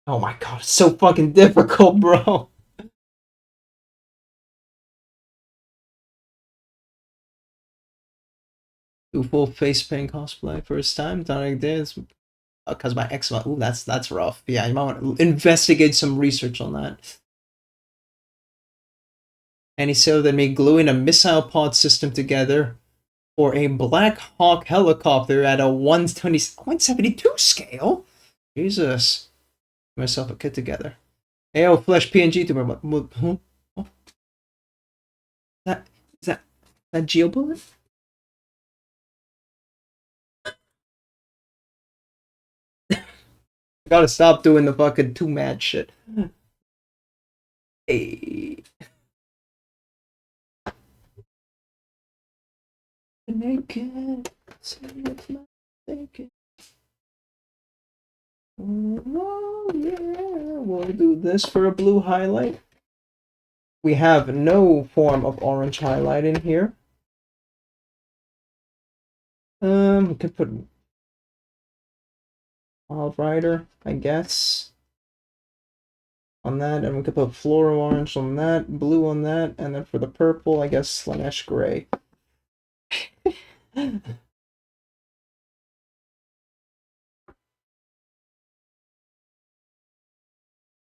S3: Oh my god, it's so fucking difficult, bro. Do full face paint cosplay first time. Thought I did because my eczema. Ooh, that's rough. Yeah, you might want to investigate some research on that. And he said that me gluing a missile pod system together for a Black Hawk helicopter at a 172 scale. Jesus. Get myself a kit together. AO Flesh PNG to that GeoBullet? Gotta stop doing the fucking too mad shit. Hey. Naked. Naked. Oh, yeah. We'll do this for a blue highlight. We have no form of orange highlight in here. We could put Wild Rider, I guess, on that, and we could put Floral Orange on that, blue on that, and then for the purple, I guess Slanesh Gray.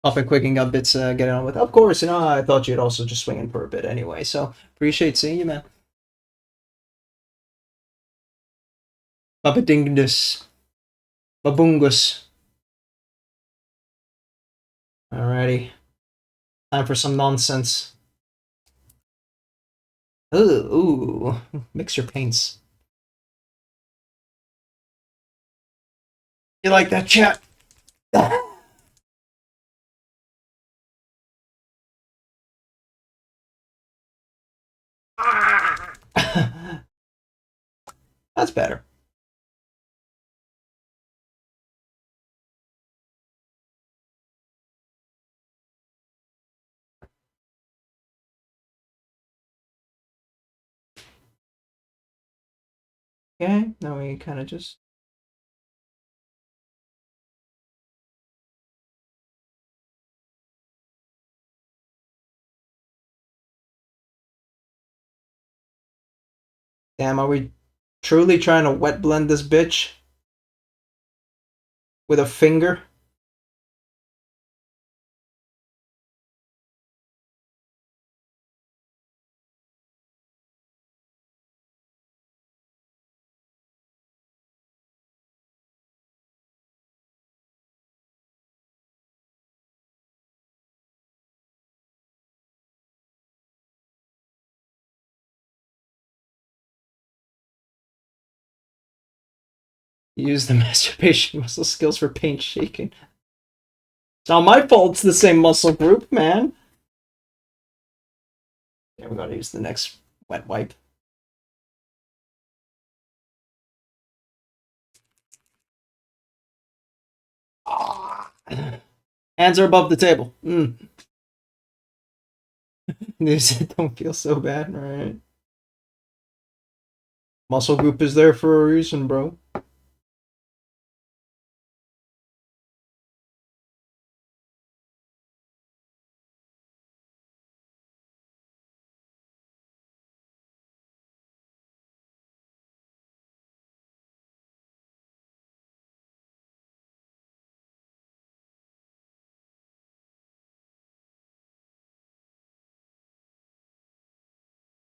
S3: Popping quick and got bits getting on with. Of course, you know, I thought you'd also just swing in for a bit anyway, so appreciate seeing you, man. Papadingus. Babungus. Alrighty. Time for some nonsense. Ooh. Mix your paints. You like that, chat? That's better. Okay, now we kind of just... Damn, are we truly trying to wet blend this bitch? With a finger? Use the masturbation muscle skills for paint shaking. It's not my fault it's the same muscle group, man. Yeah, we gotta use the next wet wipe. Hands are above the table. Don't feel so bad, right? Muscle group is there for a reason, bro.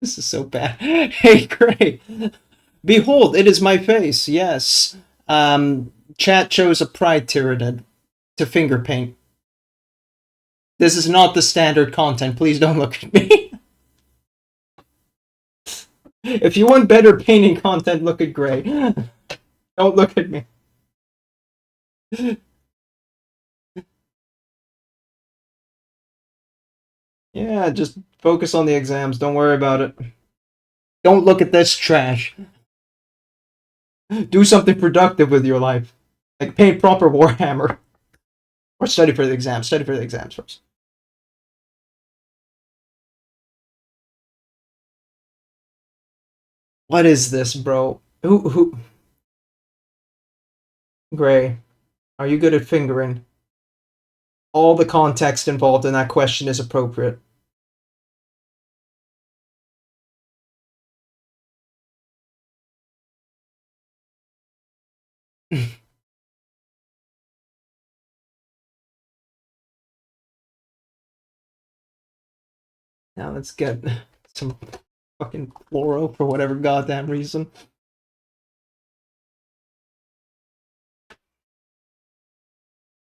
S3: This is so bad. Hey, Gray. Behold, it is my face. Yes. Chat chose a pride Tyranid to finger paint. This is not the standard content. Please don't look at me. If you want better painting content, look at Gray. Don't look at me. Yeah, just focus on the exams. Don't worry about it. Don't look at this trash. Do something productive with your life. Like paint proper Warhammer. Or study for the exams. Study for the exams first. What is this, bro? Who? Gray, are you good at fingering? All the context involved in that question is appropriate. Now let's get some fucking fluoro for whatever goddamn reason.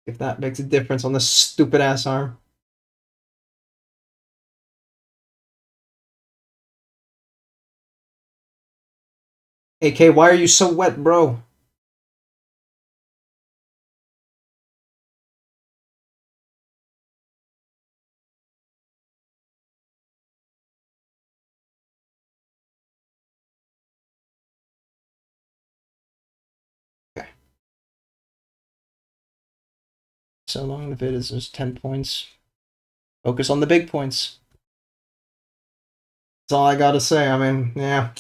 S3: If that makes a difference on this stupid ass arm. AK, why are you so wet, bro? Okay. So long the vid is just 10 points. Focus on the big points. That's all I gotta say. I mean, yeah.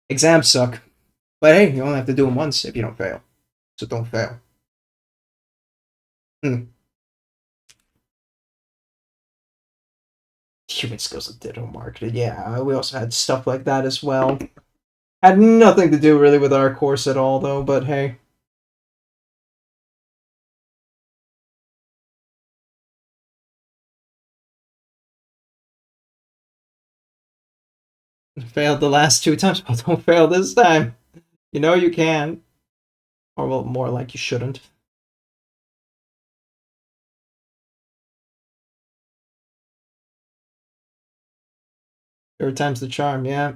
S3: Exams suck. But hey, you only have to do them once if you don't fail. So don't fail. Human skills and digital marketing. Yeah, we also had stuff like that as well. Had nothing to do really with our course at all, though, but hey. Failed the last 2 times, but don't fail this time. You know you can. Or, well, more like you shouldn't. Third time's the charm, yeah.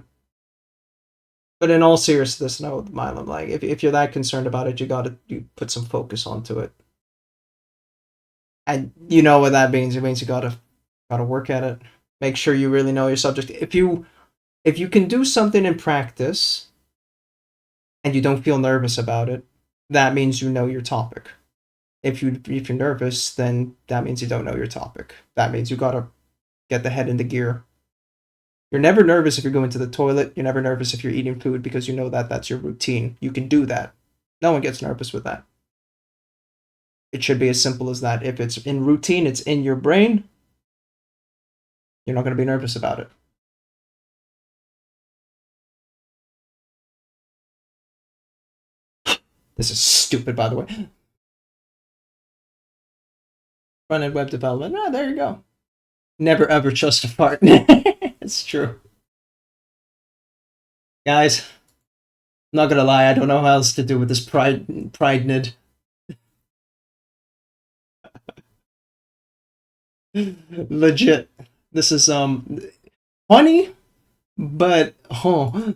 S3: But in all seriousness, no, Milam, like, if you're that concerned about it, you put some focus onto it. And you know what that means. It means you gotta work at it. Make sure you really know your subject. If you can do something in practice and you don't feel nervous about it, that means you know your topic. If you're nervous, then that means you don't know your topic. That means you gotta get the head into gear. You're never nervous if you're going to the toilet. You're never nervous if you're eating food because you know that that's your routine. You can do that. No one gets nervous with that. It should be as simple as that. If it's in routine, it's in your brain, you're not going to be nervous about it. This is stupid, by the way. Front-end web development. Ah, there you go. Never ever trust a fart. It's true. Guys, I'm not gonna lie, I don't know how else to do with this pride nid. Legit. This is funny, but hmm.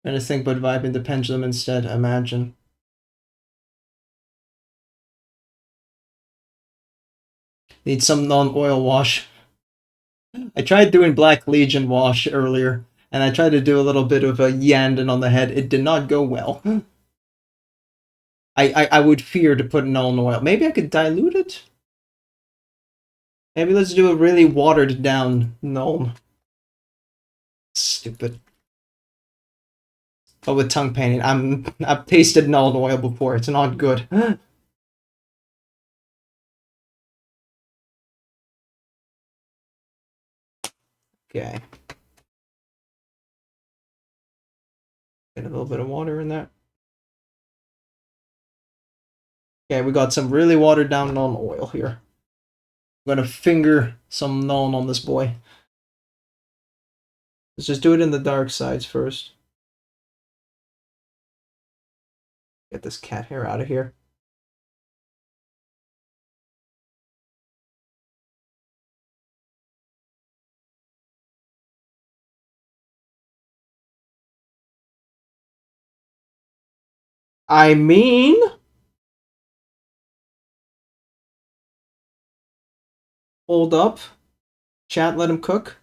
S3: Trying to think but vibing the pendulum instead, imagine. Need some non-oil wash. I tried doing Black Legion wash earlier, and I tried to do a little bit of a Yandon on the head. It did not go well. I would fear to put Nuln oil. Maybe I could dilute it? Maybe let's do a really watered down Nuln. Stupid. But with tongue painting, I've tasted Nuln oil before. It's not good. Okay. Get a little bit of water in there. Okay, we got some really watered down Nuln oil here. I'm gonna finger some Nuln on this boy. Let's just do it in the dark sides first. Get this cat hair out of here. I mean, hold up. Chat, let him cook.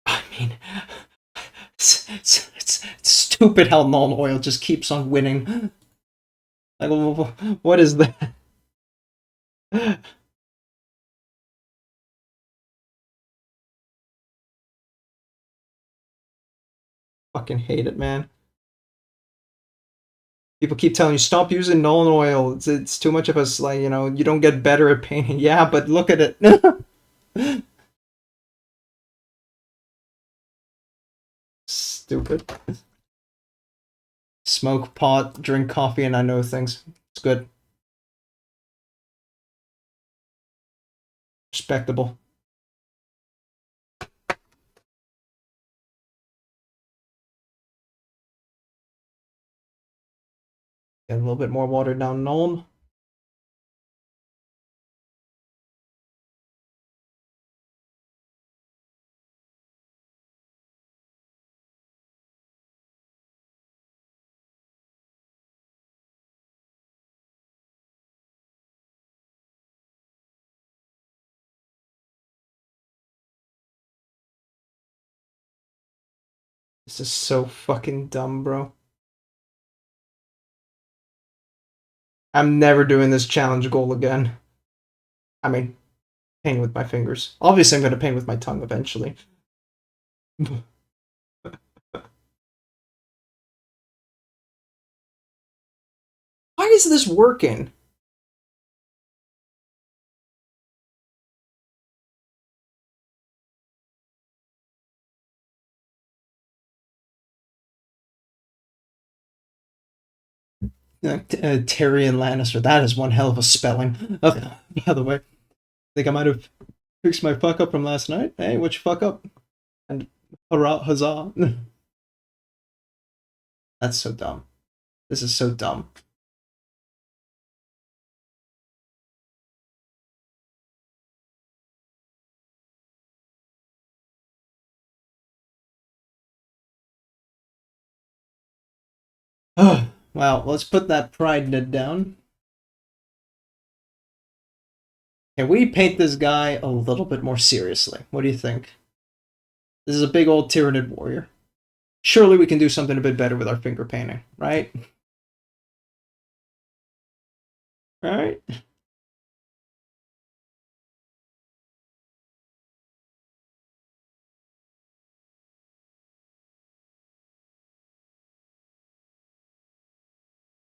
S3: I mean, it's stupid how Nuln oil just keeps on winning. Like, what is that? Fucking hate it, man. People keep telling you, stop using Nuln oil. It's too much of a, like, you know, you don't get better at painting. Yeah, but look at it. Stupid. Smoke pot, drink coffee, and I know things. It's good. Respectable. Get a little bit more watered down Nuln. This is so fucking dumb, bro. I'm never doing this challenge goal again. I mean, paint with my fingers. Obviously, I'm going to paint with my tongue eventually. Why is this working? Tyrion Lannister. That is one hell of a spelling. Oh, by the way, I think I might have fixed my fuck up from last night. Hey, what you fuck up? And hurrah, huzzah. That's so dumb. This is so dumb. Wow, let's put that pride nid down. Can we paint this guy a little bit more seriously? What do you think? This is a big old Tyranid warrior. Surely we can do something a bit better with our finger painting, right? Right?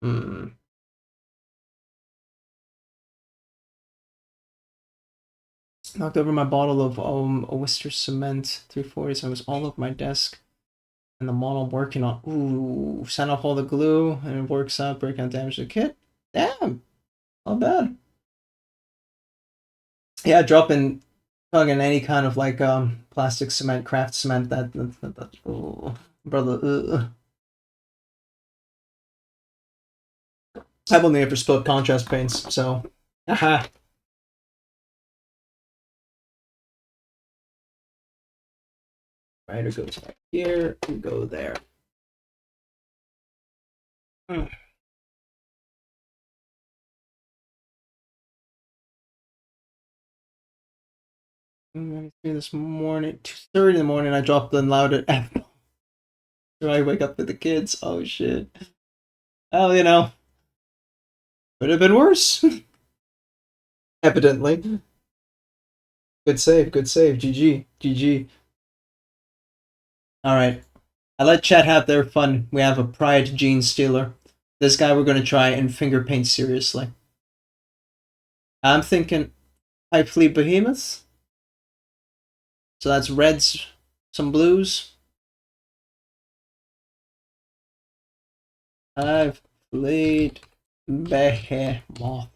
S3: Hmm. Knocked over my bottle of Oyster cement 340, so it was all over my desk. And the model I'm working on. Ooh, sent off all the glue and it works out, breaking out damage to the kit. Damn, not bad. Yeah, dropping fucking any kind of like plastic cement, craft cement. That ooh, brother. I've only ever spilled contrast paints, so haha. Right, it goes right here, we go there. This morning, 2:30 in the morning, I dropped the loud F. Do I wake up with the kids? Oh shit. Well, you know, could have been worse. Evidently. Good save, GG, GG. Alright. I let chat have their fun. We have a Pride Gene Stealer. This guy we're gonna try and finger paint seriously. I'm thinking Pipe Fleet Behemoths. So that's reds, some blues. I've played Behemoth.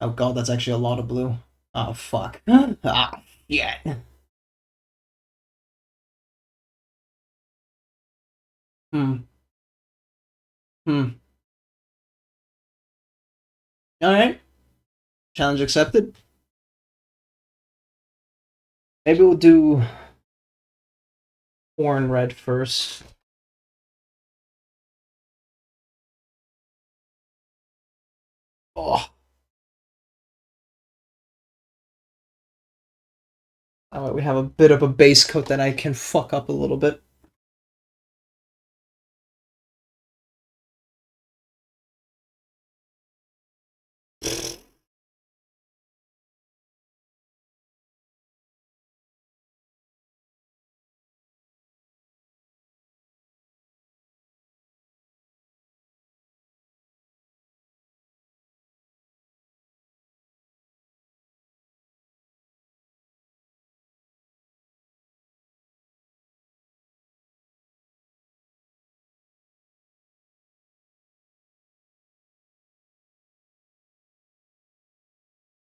S3: Oh god, that's actually a lot of blue. Oh fuck. Ah, yeah. Hmm. Hmm. Alright. Challenge accepted. Maybe we'll do orange red first. Oh. Oh, we have a bit of a base coat that I can fuck up a little bit.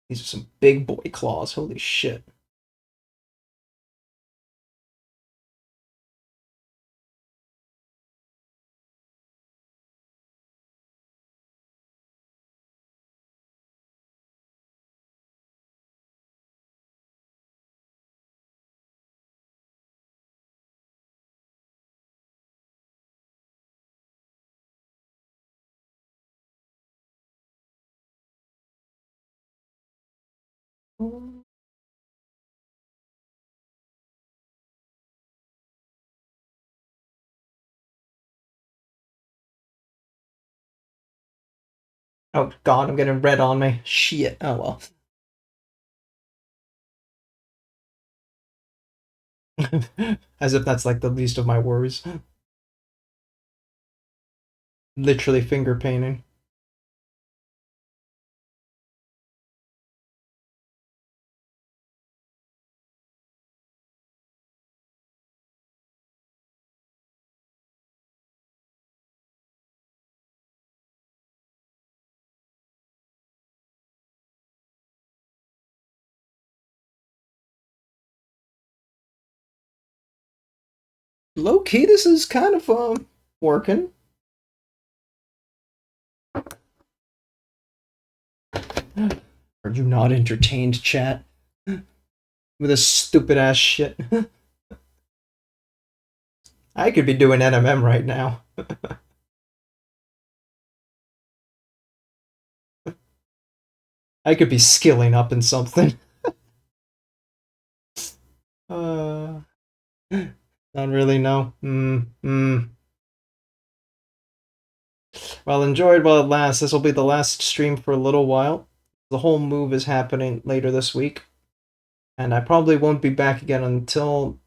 S3: These are some big boy claws. Holy shit. Oh god, I'm getting red on me. Shit. Oh well. As if that's like the least of my worries. Literally finger painting. Low key, this is kind of working. Are you not entertained, chat? With this stupid ass shit. I could be doing NMM right now. I could be skilling up in something. Not really, no. Well, enjoyed while it lasts. This will be the last stream for a little while. The whole move is happening later this week. And I probably won't be back again until,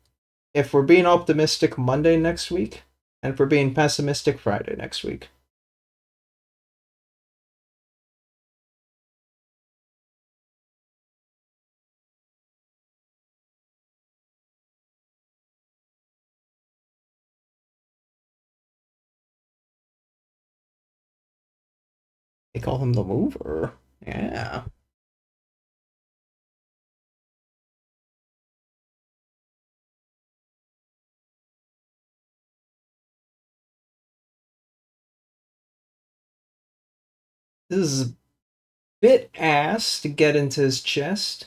S3: if we're being optimistic, Monday next week. And if we're being pessimistic, Friday next week. They call him the mover. Yeah. This is a bit ass to get into his chest.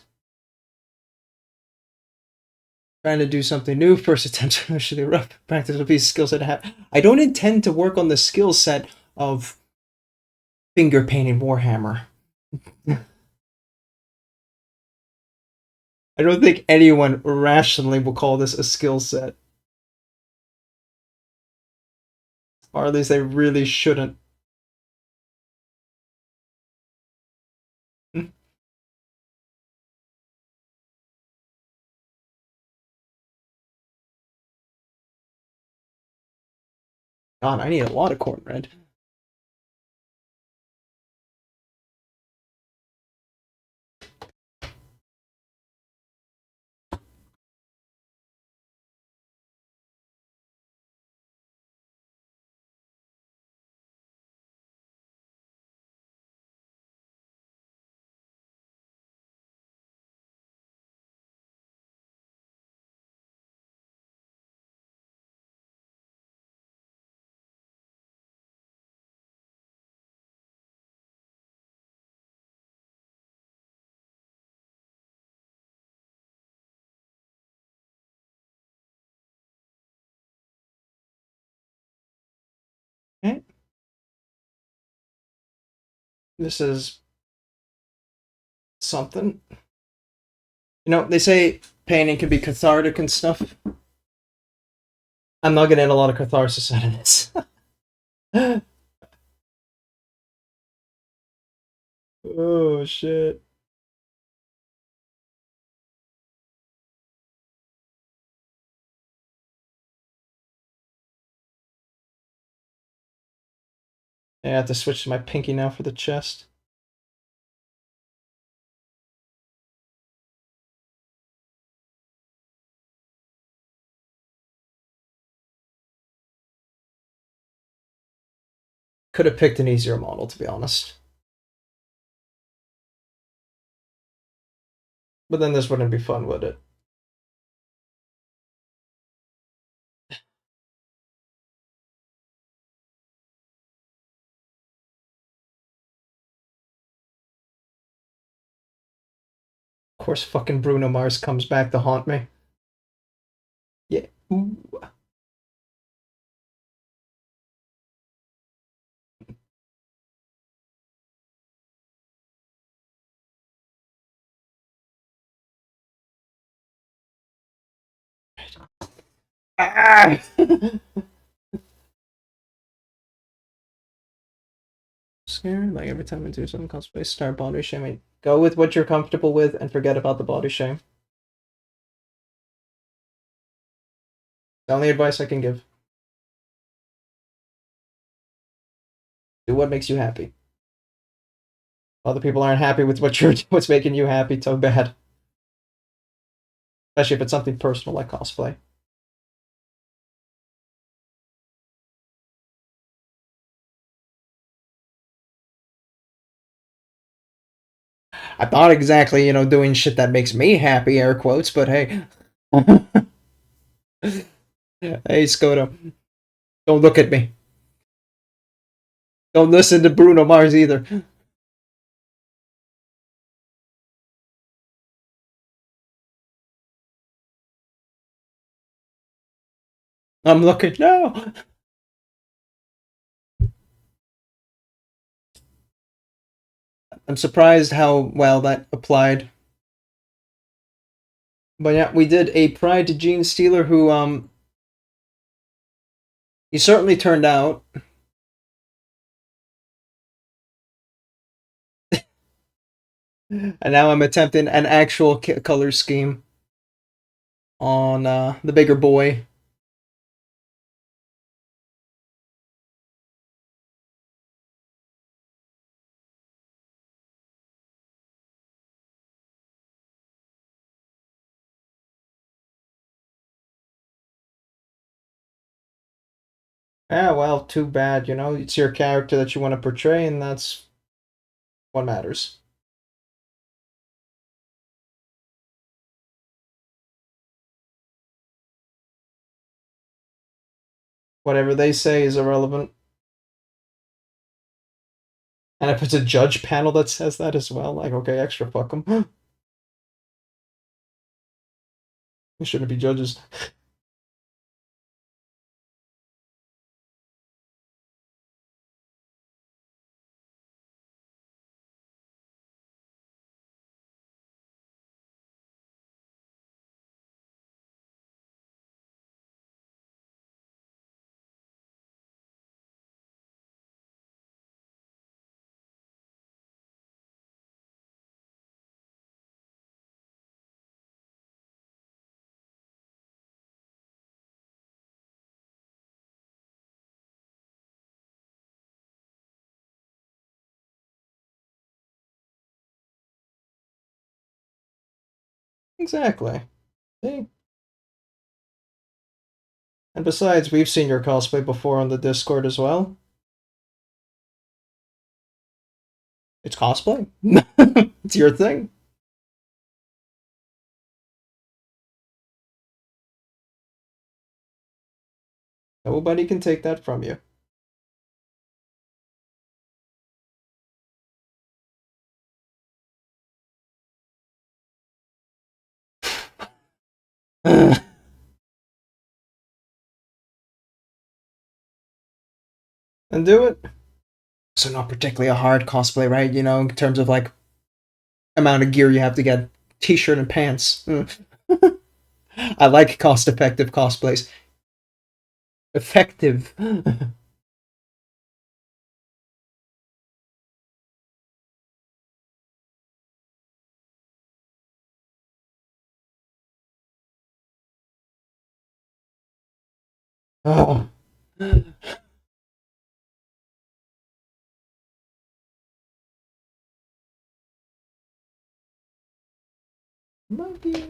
S3: Trying to do something new. First attempt initially rough. Practice will be skill set to have. I don't intend to work on the skill set of finger painting Warhammer. I don't think anyone rationally will call this a skill set. Or at least they really shouldn't. God, I need a lot of corn red. This is something. You know, they say painting can be cathartic and stuff. I'm not getting a lot of catharsis out of this. Oh, shit. Yeah, I have to switch to my pinky now for the chest. Could have picked an easier model, to be honest. But then this wouldn't be fun, would it? Of course, fucking Bruno Mars comes back to haunt me. Yeah. Ooh. Ah! Scared? Like every time I do something cosplay, start body shaming. Go with what you're comfortable with and forget about the body shame. The only advice I can give. Do what makes you happy. Other people aren't happy with what's making you happy, so bad. Especially if it's something personal like cosplay. I'm not exactly, doing shit that makes me happy, air quotes, but hey. Hey, Skoda. Don't look at me. Don't listen to Bruno Mars either. I'm looking. No! I'm surprised how well that applied. But yeah, we did a Pride to Gene Stealer who, he certainly turned out. And now I'm attempting an actual color scheme on the bigger boy. Yeah, well, too bad, it's your character that you want to portray, and that's what matters. Whatever they say is irrelevant. And if it's a judge panel that says that as well, like, okay, extra fuck them. They shouldn't be judges. Exactly. See? And besides, we've seen your cosplay before on the Discord as well. It's cosplay. It's your thing. Nobody can take that from you. And do it. So not particularly a hard cosplay, right? You know, in terms of like amount of gear you have to get, t-shirt and pants. I like cost-effective cosplays. Effective. Oh. Monkey.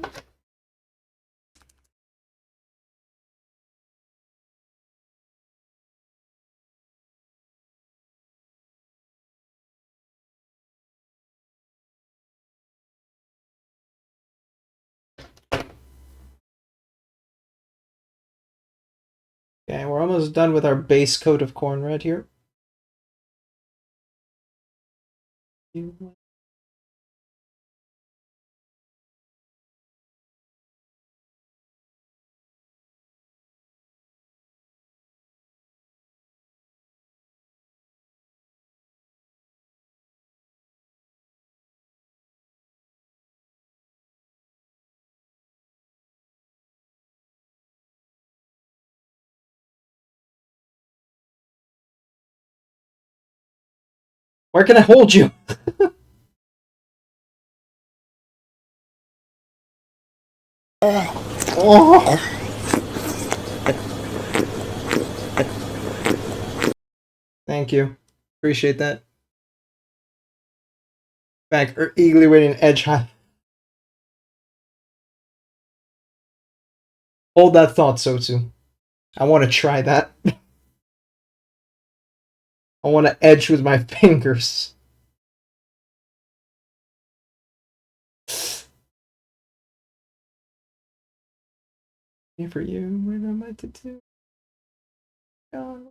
S3: Okay, we're almost done with our base coat of corn red here. Where can I hold you? Oh. Thank you. Appreciate that. Back, eagerly waiting edge high. Hold that thought, Sotsu. I want to try that. I want to edge with my fingers. Here for you. What am I to do? God.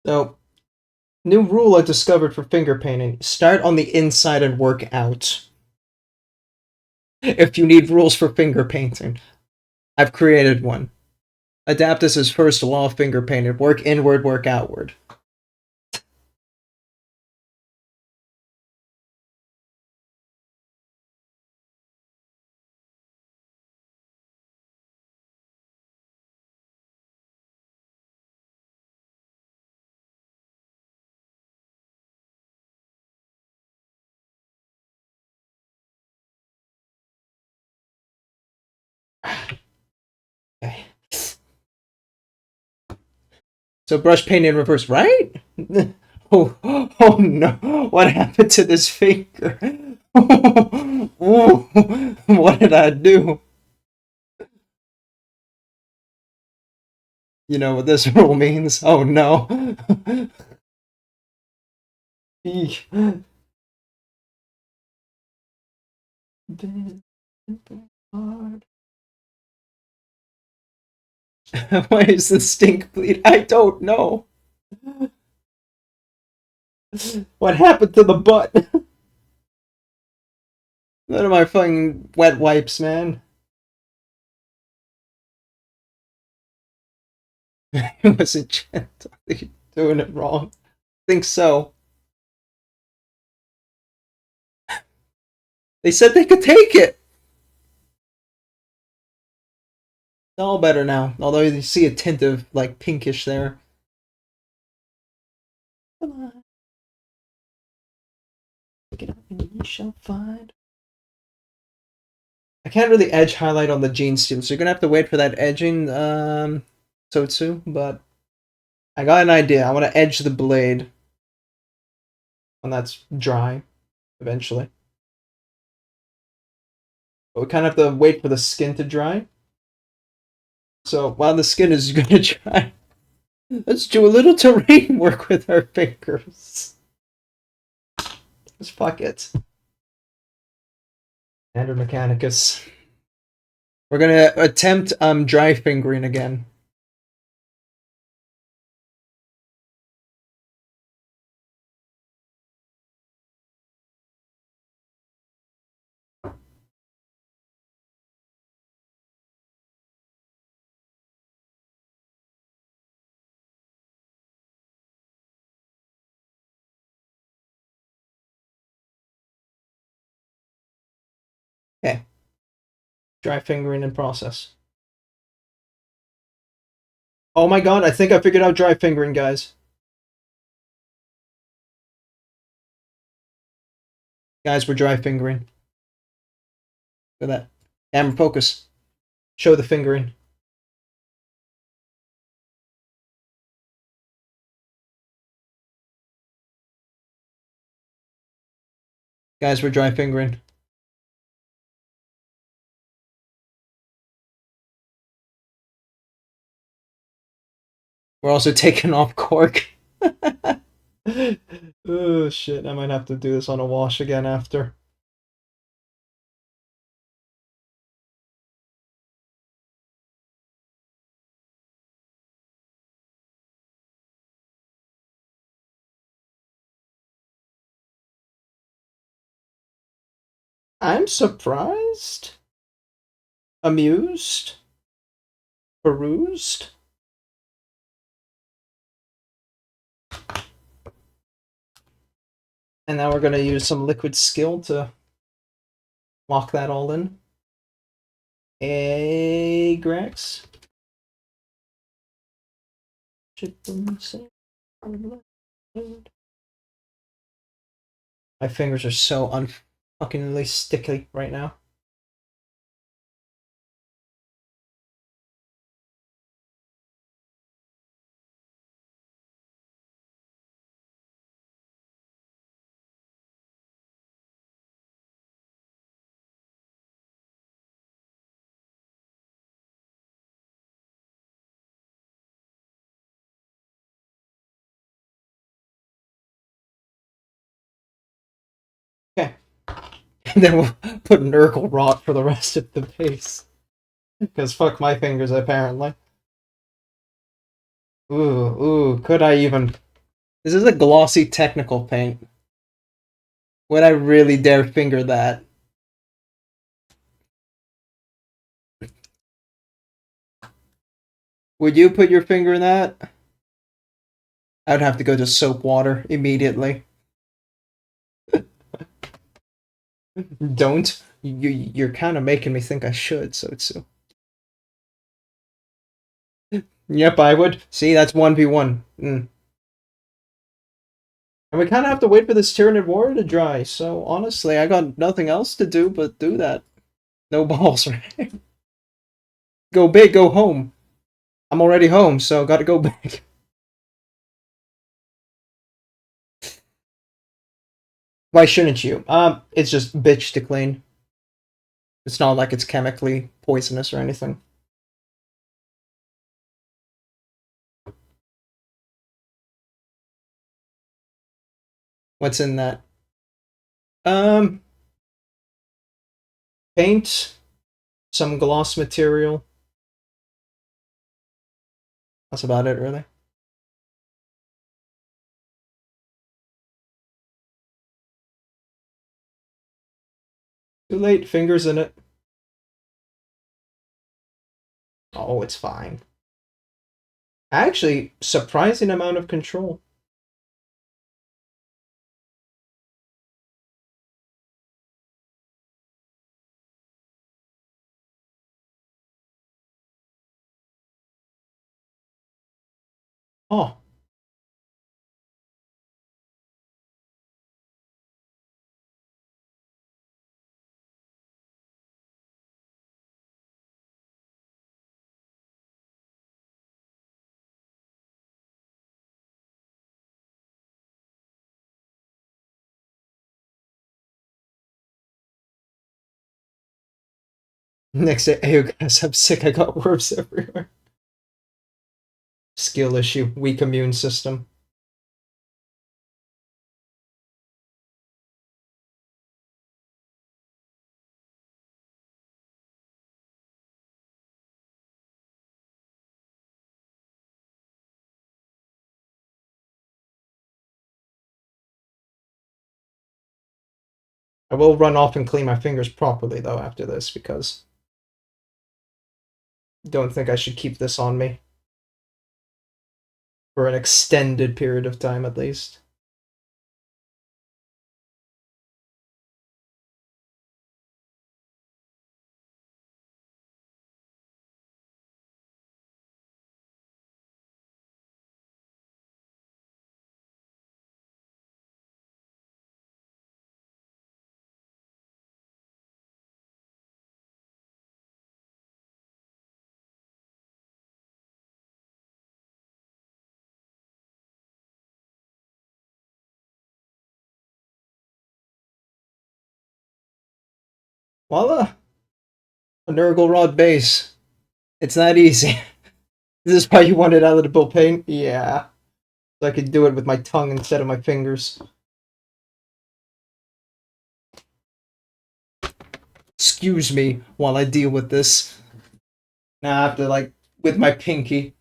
S3: So, new rule I discovered for finger painting. Start on the inside and work out. If you need rules for finger painting, I've created one. Adaptus' first law of finger painting. Work inward, work outward. Okay. So brush paint in reverse, right? Oh, oh no! What happened to this finger? Oh, what did I do? You know what this rule means? Oh no! Eek. Why is the stink bleed? I don't know. What happened to the butt? None of my fucking wet wipes, man. It wasn't gentle. Doing it wrong. Think so. They said they could take it. It's all better now. Although you see a tint of like pinkish there. Come on. Pick it up and you shall find. I can't really edge highlight on the jean steel, so you're gonna have to wait for that edging, Sotsu, but I got an idea. I want to edge the blade when that's dry, eventually. But we kind of have to wait for the skin to dry. So while the skin is gonna dry, let's do a little terrain work with our fingers. Let's fuck it. Standard Mechanicus. We're gonna attempt dry fingering again. Dry fingering in process. Oh my god, I think I figured out dry fingering, guys. Guys, we're dry fingering. Look at that. Camera focus. Show the fingering. Guys, we're dry fingering. We're also taking off cork. Oh shit, I might have to do this on a wash again after. I'm surprised, amused, perused. And now we're going to use some liquid skill to lock that all in. Hey, Grex. My fingers are so unfuckingly sticky right now. Okay. And then we'll put Nurgle Rot for the rest of the base. Because fuck my fingers, apparently. Ooh, could I even... This is a glossy technical paint. Would I really dare finger that? Would you put your finger in that? I'd have to go to soap water immediately. Don't. You're kind of making me think I should, so it's... Yep, I would. See, that's 1v1. And we kind of have to wait for this Tyranid War to dry, so honestly, I got nothing else to do but do that. No balls, right? Go big, go home. I'm already home, so gotta go big. Why shouldn't you? It's just bitch to clean. It's not like it's chemically poisonous or anything. What's in that? Paint, some gloss material. That's about it, really. Too late, fingers in it. Oh, it's fine. Actually, surprising amount of control. Oh. Next day, hey, guys, I'm sick. I got worms everywhere. Skill issue, weak immune system. I will run off and clean my fingers properly, though, after this, because I don't think I should keep this on me. For an extended period of time, at least. Voila! A Nurgle Rod base. It's that easy. This is why you wanted editable paint? Yeah. So I could do it with my tongue instead of my fingers. Excuse me while I deal with this. Now I have to, like, with my pinky.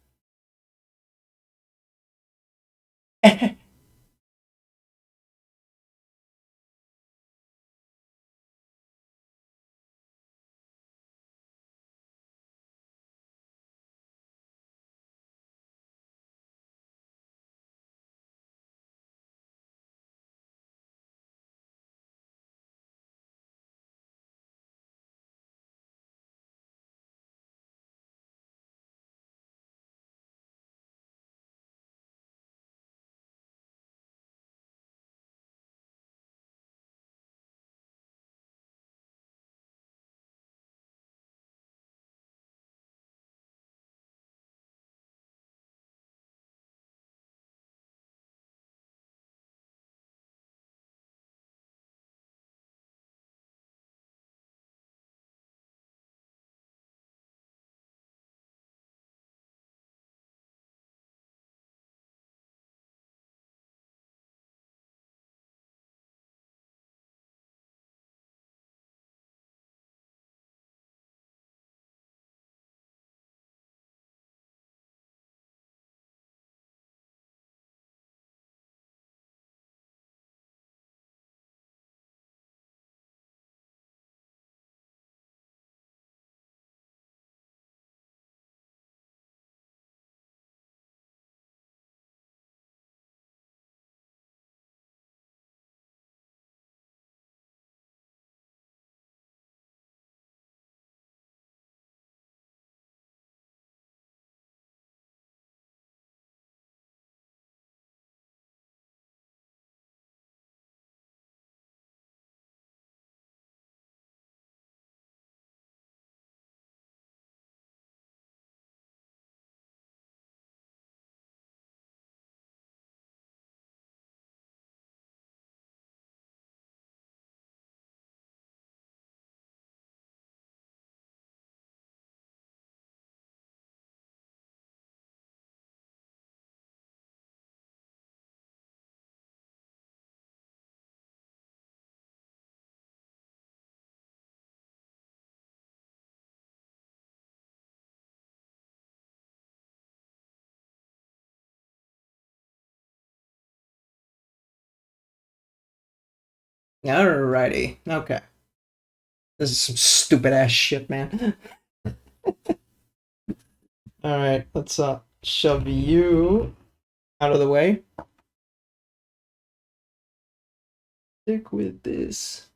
S3: Alrighty. Okay. This is some stupid ass shit, man. Alright, let's shove you out of the way. Stick with this.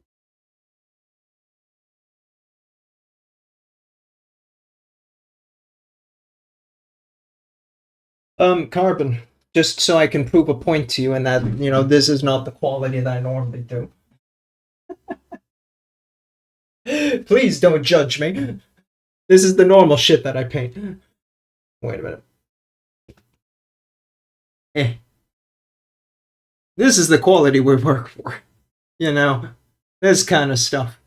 S3: Carbon. Just so I can prove a point to you and that, you know, this is not the quality that I normally do. Please don't judge me. This is the normal shit that I paint. Wait a minute. This is the quality we work for. You know, this kind of stuff.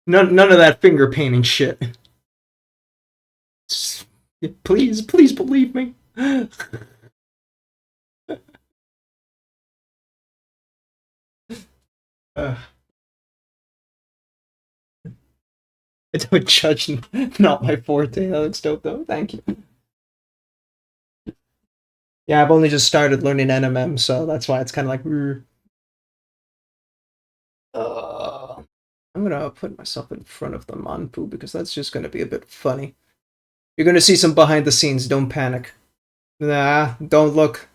S3: None of that finger painting shit. Please believe me. Don't judge. Not my forte. That looks dope though. Thank you. Yeah, I've only just started learning NMM, so that's why it's kind of like. I'm gonna put myself in front of the Manpu because that's just gonna be a bit funny. You're gonna see some behind the scenes. Don't panic. Nah, don't look.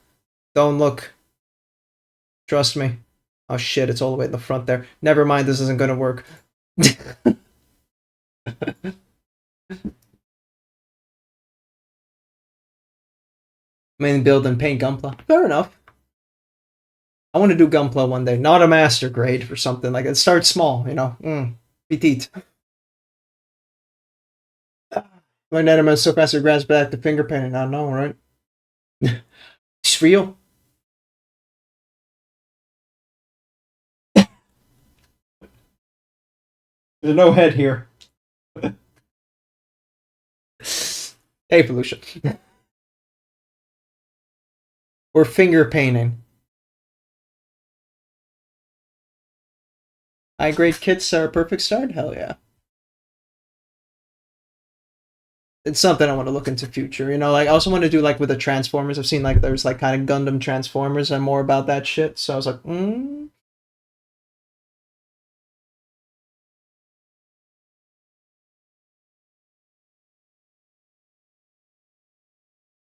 S3: Don't look. Trust me. Oh shit! It's all the way in the front there. Never mind. This isn't gonna work. Main build and paint Gunpla. Fair enough. I want to do Gunpla one day. Not a master grade or something like that. Start small, you know. Petite. My Netherman is so fast it grabs back the finger painting. I know, right? It's real. There's no head here. Hey, Felicia. We're finger painting. High grade kits are a perfect start? Hell yeah. It's something I want to look into future. You know, like I also want to do like with the Transformers. I've seen like there's like kind of Gundam Transformers and more about that shit. So I was like,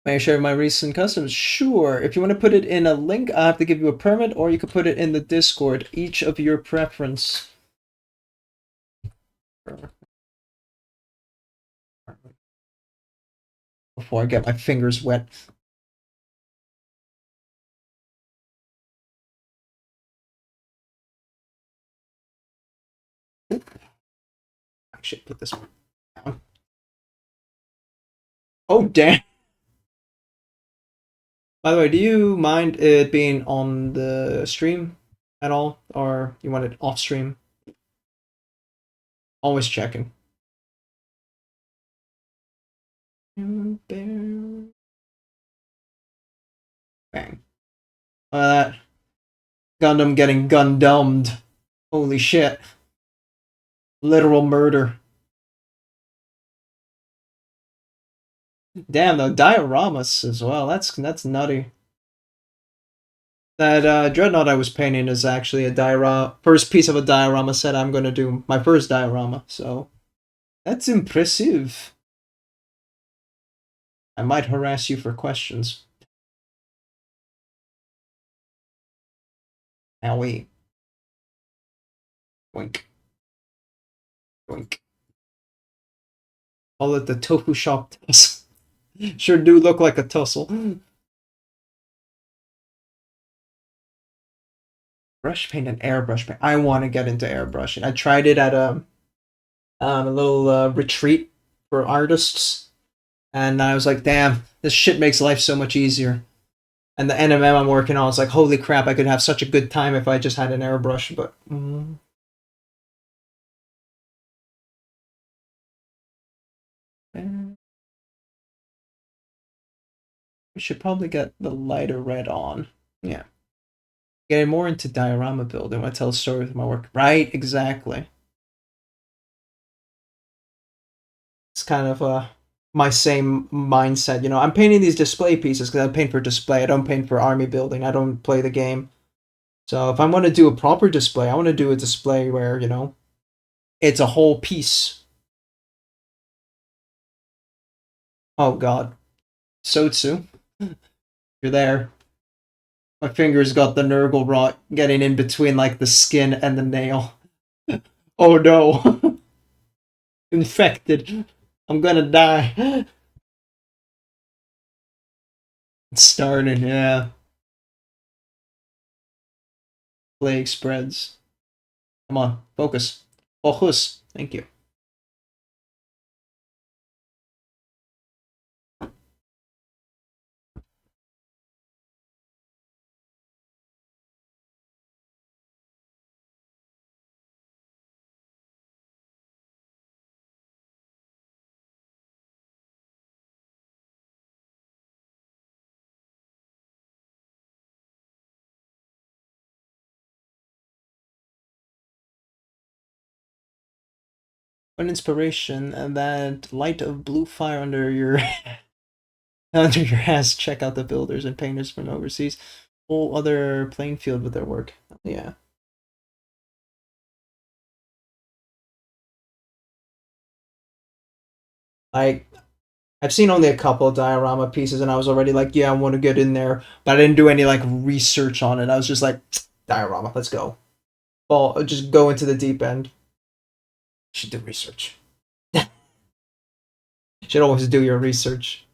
S3: May I share my recent customs? Sure. If you want to put it in a link, I have to give you a permit, or you could put it in the Discord. Each of your preference. Before I get my fingers wet. I should put this one down. Oh, damn. By the way, do you mind it being on the stream at all? Or you want it off stream? Always checking. Bang. That Gundam getting Gundammed. Holy shit. Literal murder. Damn, though, dioramas as well. That's nutty. That dreadnought I was painting is actually a diorama. First piece of a diorama set I'm gonna do. My first diorama, so that's impressive. I might harass you for questions. Owie. Wink. Wink. Call it the tofu shop tussle. Sure do look like a tussle. Brush paint and airbrush paint. I want to get into airbrushing. I tried it at a little retreat for artists, and I was like, damn, this shit makes life so much easier. And the NMM I'm working on, I was like, holy crap, I could have such a good time if I just had an airbrush, but... We should probably get the lighter red on. Yeah. Getting more into diorama building. I want to tell a story with my work. Right, exactly. It's kind of my same mindset. You know, I'm painting these display pieces because I paint for display. I don't paint for army building. I don't play the game. So if I want to do a proper display, I want to do a display where, you know, it's a whole piece. Oh god. Sotsu. You're there. My fingers got the Nurgle rot getting in between like the skin and the nail. Oh no. Infected. I'm gonna die. It's starting, yeah. Plague spreads. Come on, focus. Focus. Thank you. One inspiration and that light of blue fire under your under your ass. Check out the builders and painters from overseas. Whole other playing field with their work. Yeah. I've seen only a couple of diorama pieces, and I was already like, yeah, I want to get in there, but I didn't do any like research on it. I was just like, diorama, let's go. Well, just go into the deep end. Should do research. Should always do your research.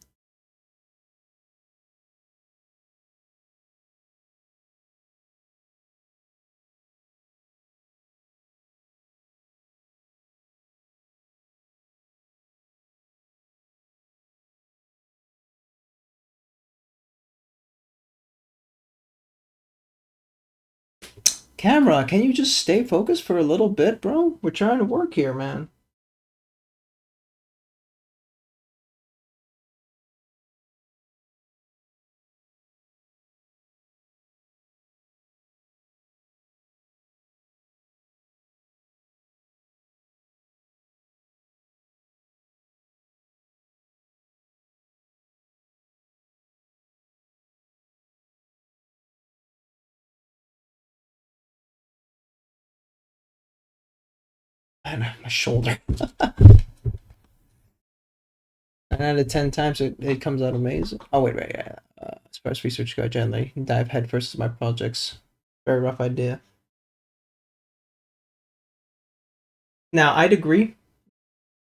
S3: Camera, can you just stay focused for a little bit, bro? We're trying to work here, man. Man, my shoulder. 9 out of 10 times it comes out amazing. Oh, wait, yeah. As far as research go, gently dive headfirst into my projects. Very rough idea. Now, I'd agree,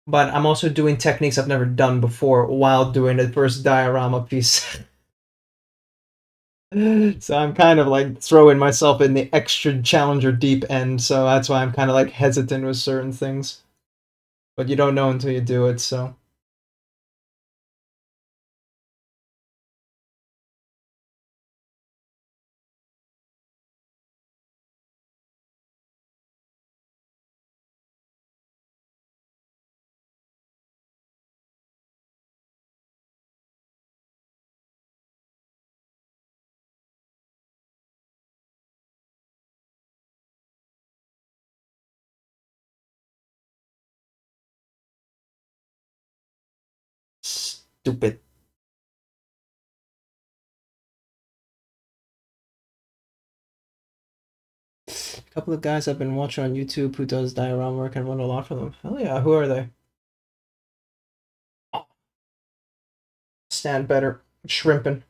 S3: but I'm also doing techniques I've never done before while doing the first diorama piece. So I'm kind of like throwing myself in the extra challenger deep end, so that's why I'm kind of like hesitant with certain things. But you don't know until you do it, so. Stupid. A couple of guys I've been watching on YouTube who does diorama work and learn a lot from them. Hell yeah, who are they? Stand better. Shrimping.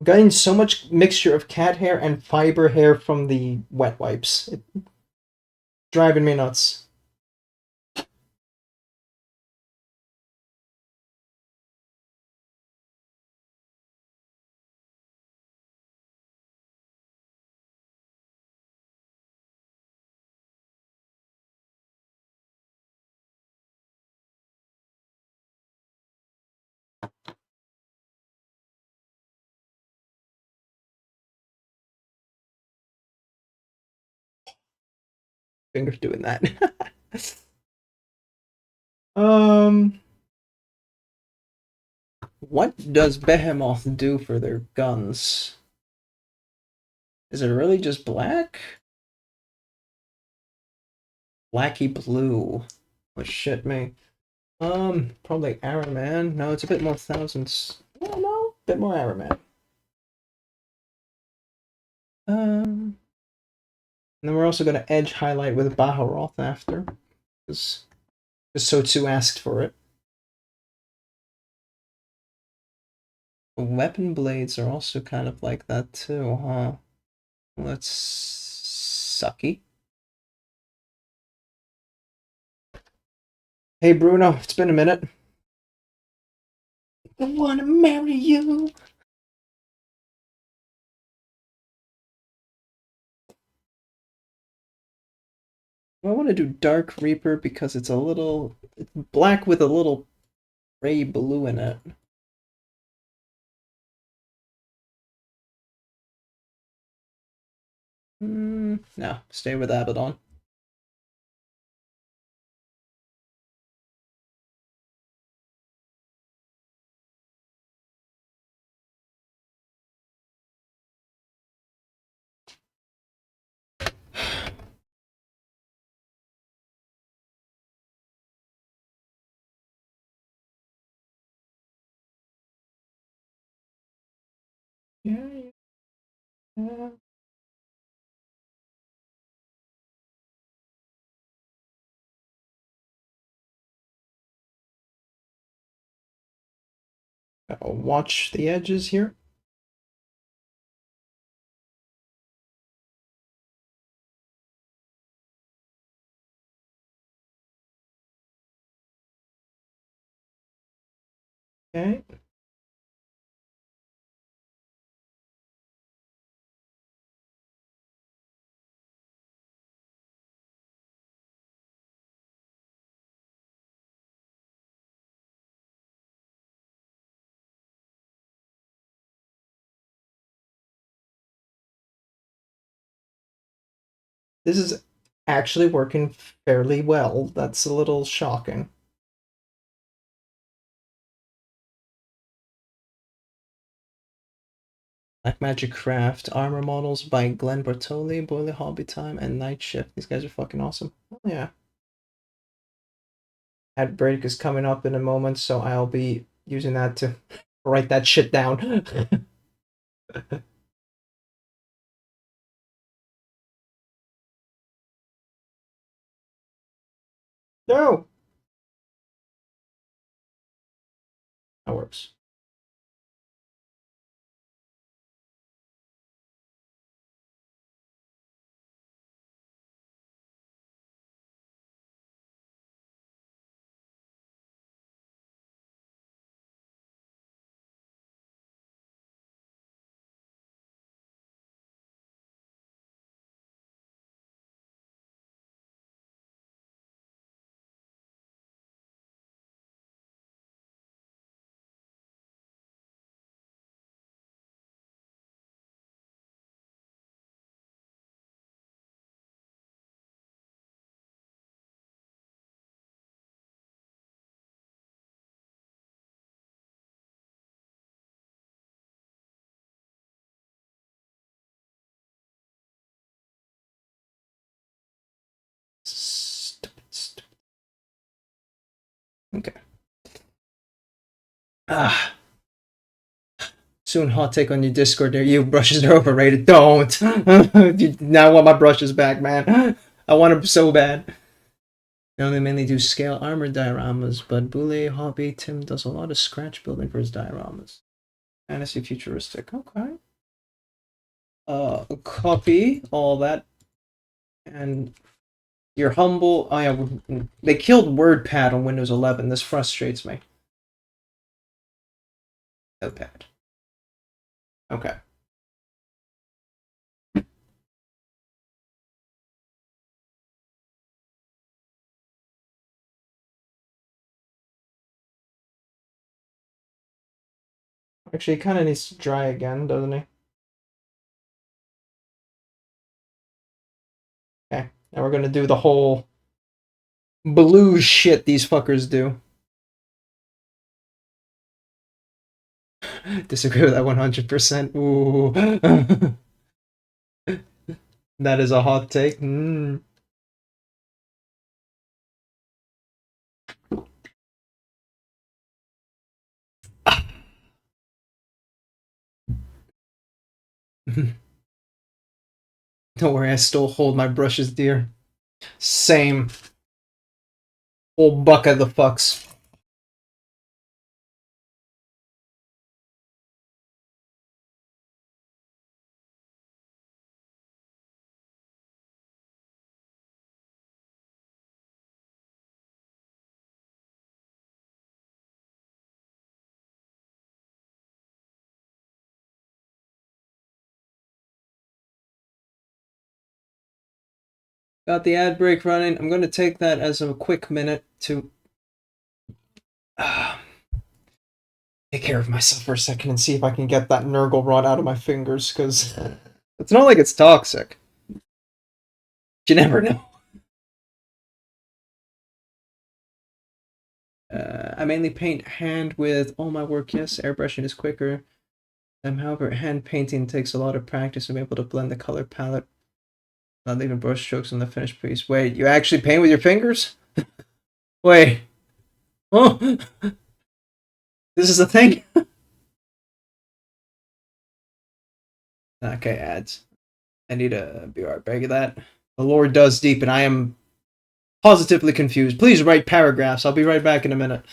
S3: Getting so much mixture of cat hair and fiber hair from the wet wipes. It's driving me nuts. Fingers doing that. um, what does Behemoth do for their guns? Is it really just black? Blacky blue. Oh shit, me. Probably Araman. No, it's a bit more thousands. Oh no, a bit more Araman. And then we're also gonna edge highlight with Baharoth after, because Sotsu asked for it. Weapon blades are also kind of like that too, huh? Let's sucky. Hey Bruno, it's been a minute. I wanna marry you. I want to do Dark Reaper because it's it's black with a little gray blue in it. No, stay with Abaddon. Yeah, yeah. I'll watch the edges here. Okay. This is actually working fairly well. That's a little shocking. Black Magic Craft, armor models by Glenn Bartoli, Boiler Hobby Time, and Night Shift. These guys are fucking awesome. Oh yeah. Ad break is coming up in a moment, so I'll be using that to write that shit down. No! That works. Stupid. Okay. Ah. Soon hot take on your Discord near you. Brushes are overrated. Don't. You now want my brushes back, man. I want them so bad. Now they mainly do scale armor dioramas, but Boule Hobby Tim does a lot of scratch building for his dioramas. Fantasy futuristic. Okay. Copy all that. And you're humble. Oh yeah, they killed WordPad on Windows 11. This frustrates me. Notepad. Okay. Actually, he kind of needs to dry again, doesn't he? Okay. Now we're gonna do the whole blue shit these fuckers do. Disagree with that 100%. Ooh. That is a hot take. Mm. Don't worry, I still hold my brushes dear. Same. Whole bucket of the fucks. Got the ad break running. I'm going to take that as a quick minute to take care of myself for a second and see if I can get that Nurgle rod out of my fingers, because it's not like it's toxic. You never know. I mainly paint hand with all my work, yes. Airbrushing is quicker. However, hand painting takes a lot of practice to be able to blend the color palette, not leaving brush strokes on the finished piece. Wait, you actually paint with your fingers? Wait. Oh! This is a thing? Okay, ads. I need to be right back at that. The lore does deep, and I am positively confused. Please write paragraphs. I'll be right back in a minute.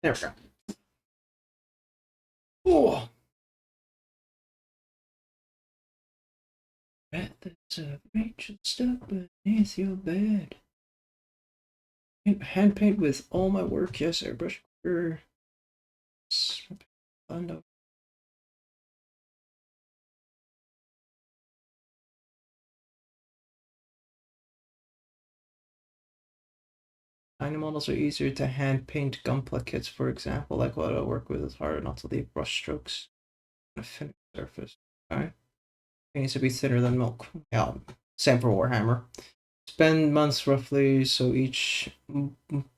S3: There we go. Oh. There's a Rachel stuck beneath your bed. Hand paint with all my work, yes, airbrush. No. Tiny models are easier to hand paint gunpla kits, for example, like what I work with is harder not to leave brush strokes on a finished surface. Alright. It needs to be thinner than milk. Yeah, same for Warhammer. Spend months roughly, so each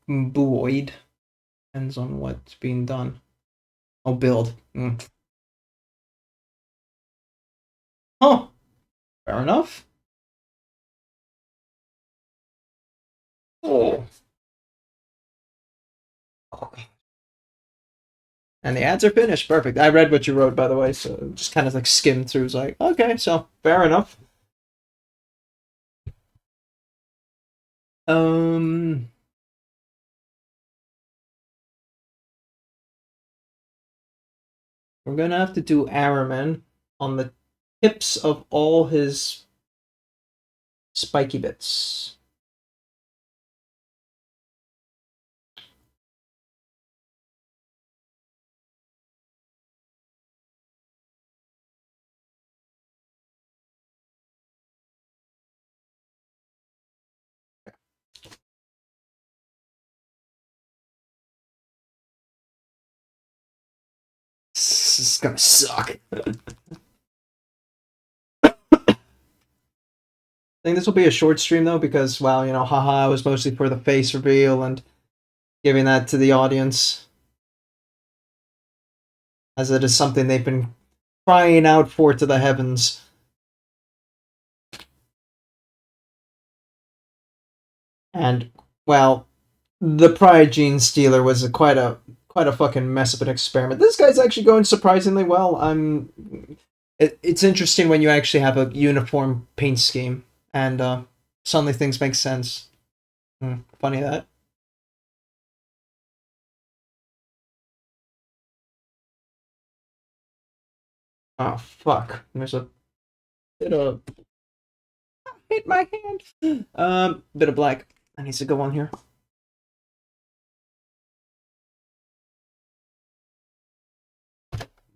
S3: buoid depends on what's being done. I'll build. Huh. Fair enough. Oh. And the ads are finished. Perfect. I read what you wrote, by the way, so just kind of like skimmed through. It's like, okay, so fair enough. We're gonna have to do Araman on the tips of all his spiky bits. This is gonna suck. I think this will be a short stream though, because, well, you know, haha, it was mostly for the face reveal and giving that to the audience, as it is something they've been crying out for to the heavens. And, well, the Pride Gene Stealer was quite a fucking mess of an experiment. This guy's actually going surprisingly well. It's interesting when you actually have a uniform paint scheme and suddenly things make sense. Funny that. Oh fuck! There's a bit of hit my hand. Bit of black. I need to go on here.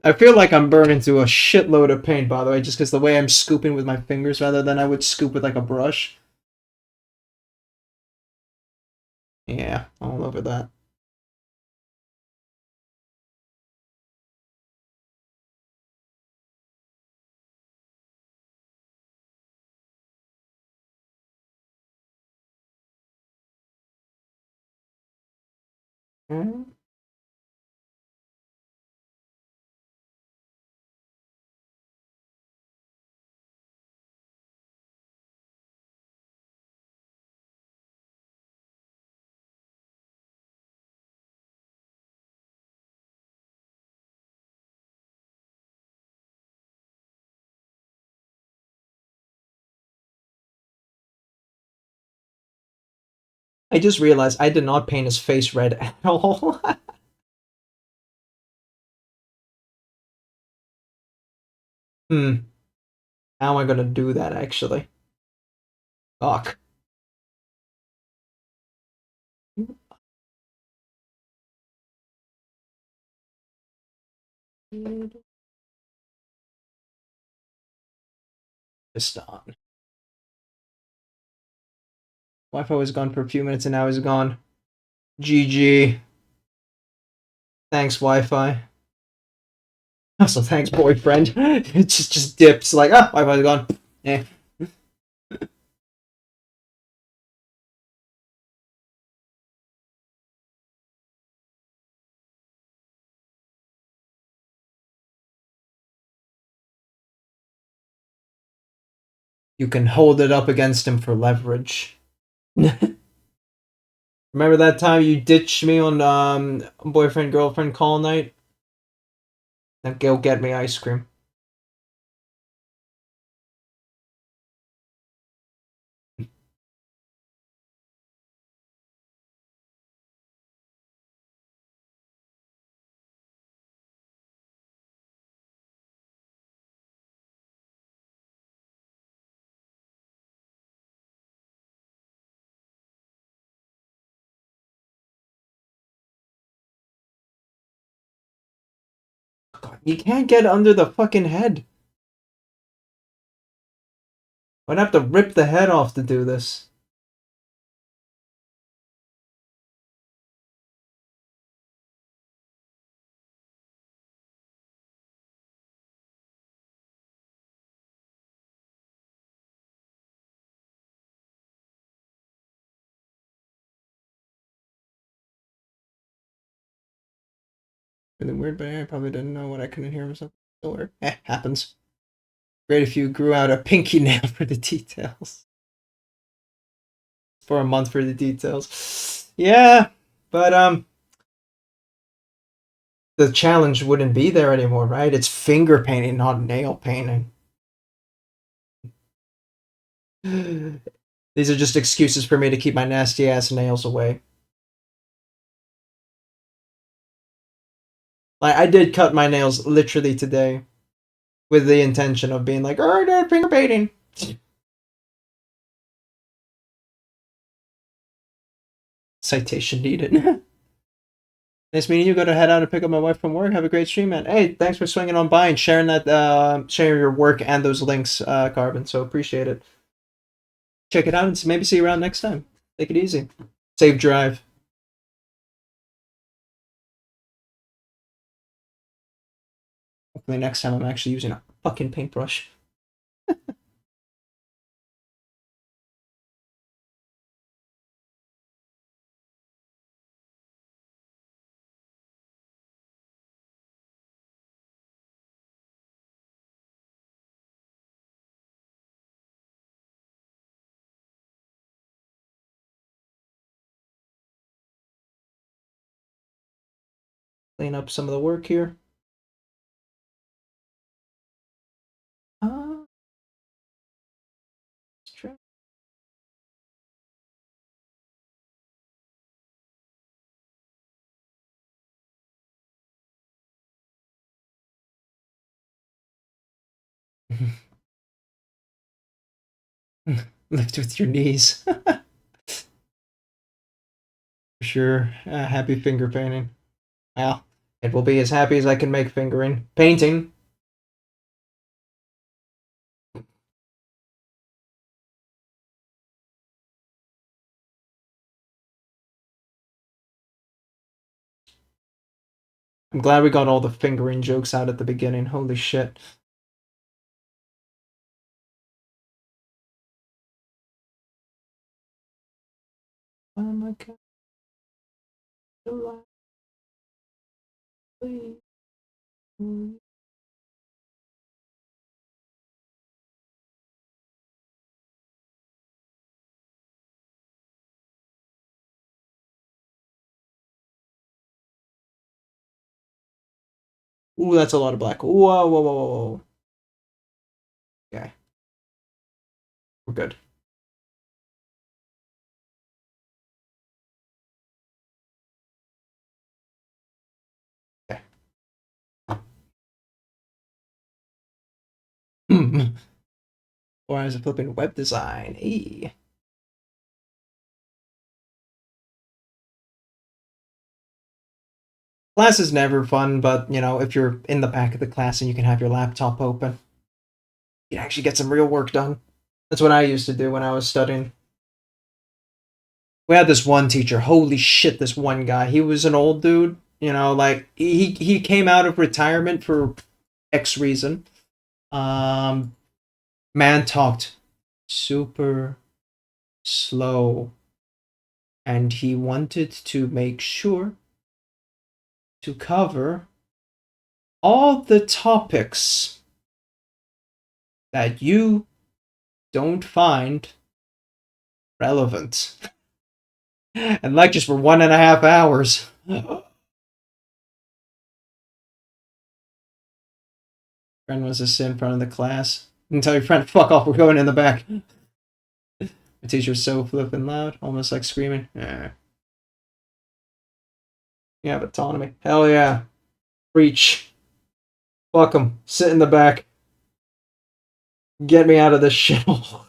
S3: I feel like I'm burning through a shitload of paint, by the way, just because the way I'm scooping with my fingers rather than I would scoop with like a brush. Yeah, all over that. I just realized I did not paint his face red at all. How am I gonna do that, actually? Fuck. Just on. Wi-Fi was gone for a few minutes and now it's gone. GG. Thanks, Wi-Fi. Also, thanks, boyfriend. It just dips like, ah, Wi-Fi's gone. Eh. You can hold it up against him for leverage. Remember that time you ditched me on boyfriend girlfriend call night? Now go get me ice cream. You can't get under the fucking head. I'd have to rip the head off to do this. Really weird, but I probably didn't know what I couldn't hear myself. Or happens. Great if you grew out a pinky nail for the details. For a month for the details. Yeah, but the challenge wouldn't be there anymore, right? It's finger painting, not nail painting. These are just excuses for me to keep my nasty ass nails away. Like, I did cut my nails literally today with the intention of being like, oh, no, finger painting. Citation needed. Nice meeting you. Got to head out and pick up my wife from work. Have a great stream, man. Hey, thanks for swinging on by and sharing that, sharing your work and those links, Carbon. So appreciate it. Check it out and maybe see you around next time. Take it easy. Safe drive. Hopefully next time I'm actually using a fucking paintbrush. Clean up some of the work here. True. Lift with your knees. For sure. Happy finger painting. Well, it will be as happy as I can make fingering. Painting. I'm glad we got all the fingering jokes out at the beginning. Holy shit. Oh my god. Ooh, that's a lot of black. Whoa, whoa, whoa, whoa, whoa. Okay. We're good. Okay. Or as a flipping web design. Hey. Class is never fun, but you know, if you're in the back of the class and you can have your laptop open, you can actually get some real work done. That's what I used to do when I was studying. We had this one teacher. Holy shit, this one guy. He was an old dude. You know, like he came out of retirement for X reason. Man talked super slow, and he wanted to make sure to cover all the topics that you don't find relevant. And lectures for 1.5 hours. Friend wants to sit in front of the class. And tell your friend, fuck off, we're going in the back. The teacher's so flippin' loud, almost like screaming. Yeah. You have autonomy. Hell yeah. Preach. Fuck 'em. Sit in the back. Get me out of this shithole.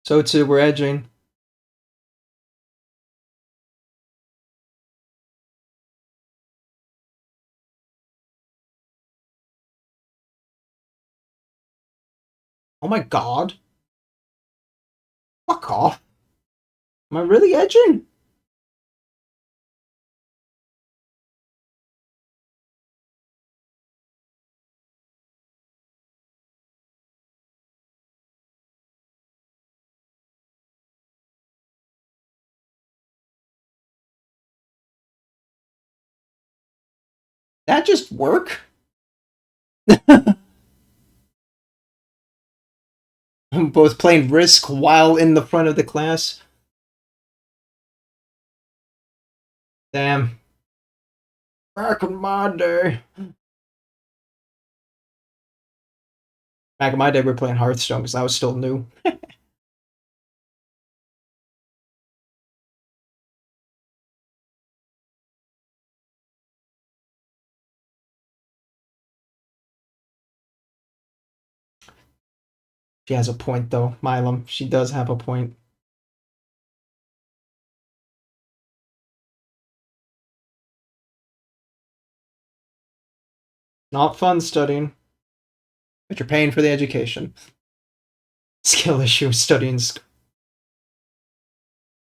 S3: So too, we're edging. Oh my god. Fuck off. Am I really edging? That just work? I'm both playing Risk while in the front of the class. Damn. Back in my day. Back in my day, we were playing Hearthstone because I was still new. She has a point, though, Milam. She does have a point. Not fun studying, but you're paying for the education. Skill issue studying.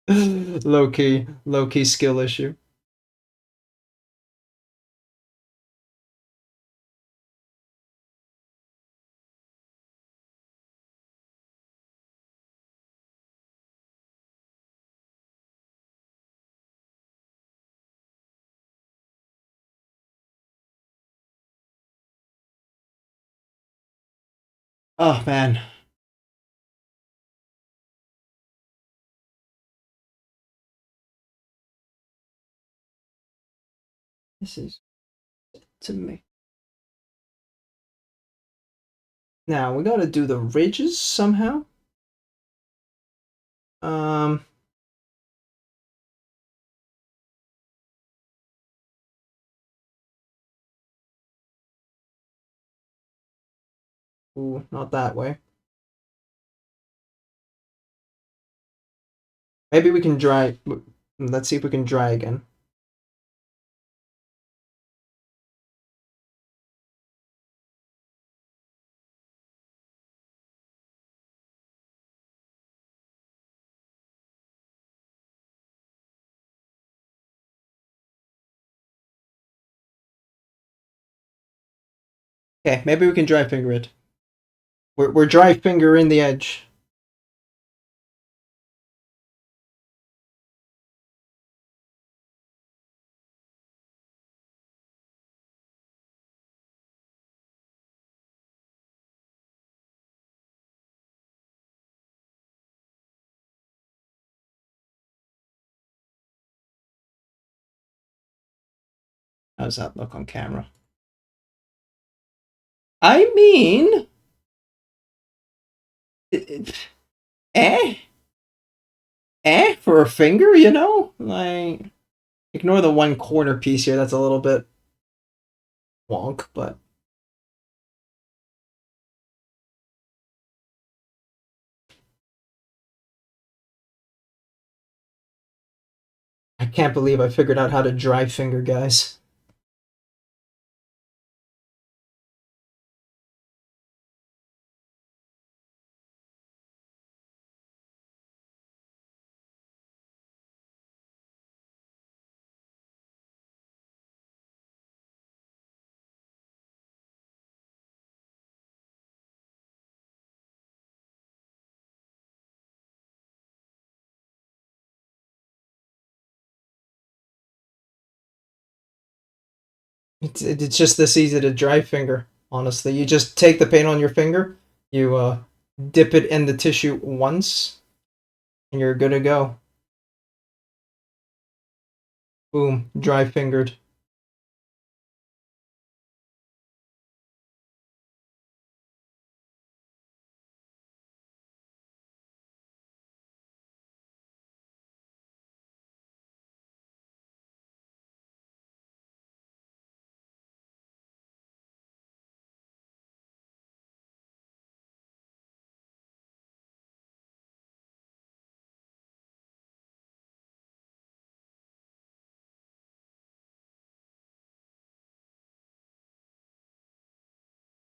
S3: Low key skill issue. Oh man. This is to me. Now we gotta do the ridges somehow. Um. Ooh, not that way. Maybe we can dry. Let's see if we can dry again. Okay, maybe we can dry finger it. We're dry fingering the edge. How does that look on camera? I mean, eh, for a finger, you know, like ignore the one corner piece here. That's a little bit wonk, but I can't believe I figured out how to dry finger, guys. It's just this easy to dry finger. Honestly, you just take the paint on your finger, you dip it in the tissue once, and you're good to go. Boom, dry fingered.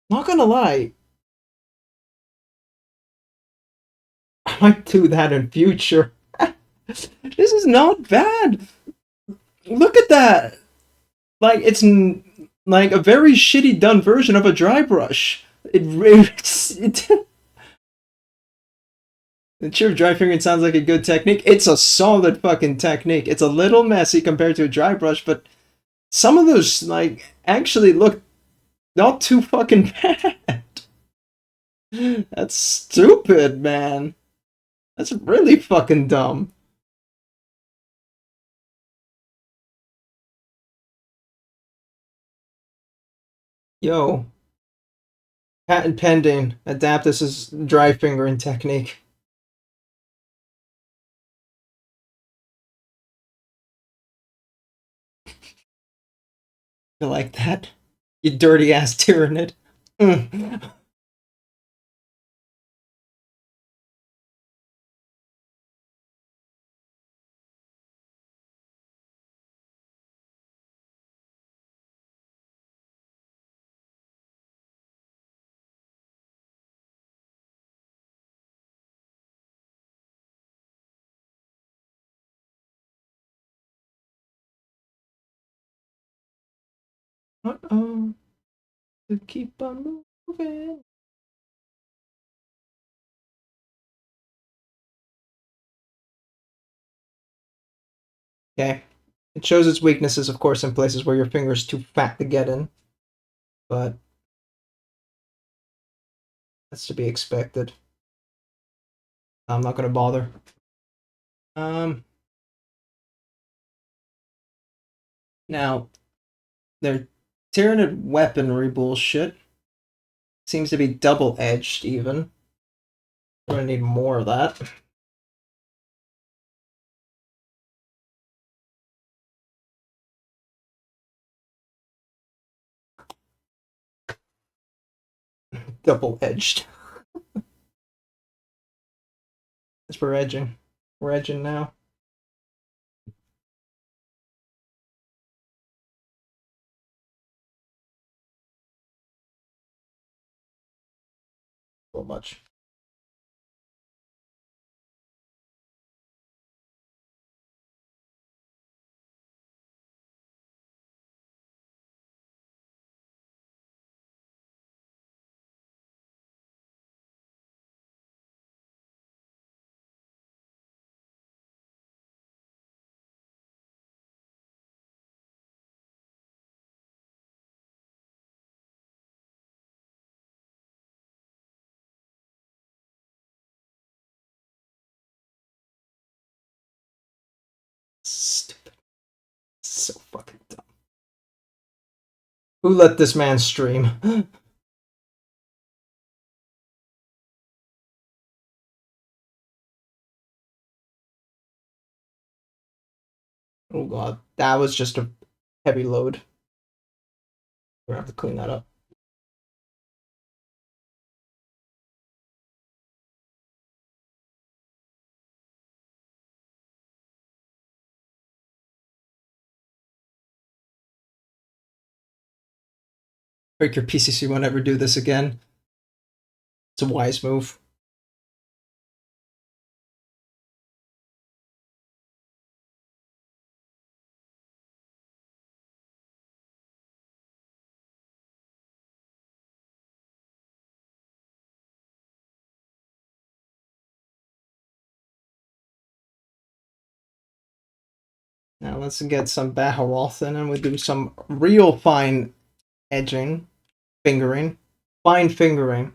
S3: Not gonna lie, might do that in future. This is not bad. Look at that. Like, it's like a very shitty done version of a dry brush. The cheer of dry fingering sounds like a good technique. It's a solid fucking technique. It's a little messy compared to a dry brush, but some of those, like, actually look not too fucking bad. That's stupid, man. That's really fucking dumb. Yo. Patent pending. Adaptus's dry fingering technique. You like that? You dirty ass Tyranid. Uh-oh. To keep on moving. Okay. It shows its weaknesses, of course, in places where your finger's too fat to get in. But that's to be expected. I'm not gonna bother. Now, their Tyranid weaponry bullshit seems to be double-edged, even. We're gonna need more of that. Double-edged. As we're edging. We're edging now. So much. Stupid. So fucking dumb. Who let this man stream? Oh god, that was just a heavy load. We're gonna have to clean that up. Break your PCC won't ever do this again. It's a wise move. Now let's get some Baharoth in and we do some real fine edging, fingering, fine fingering.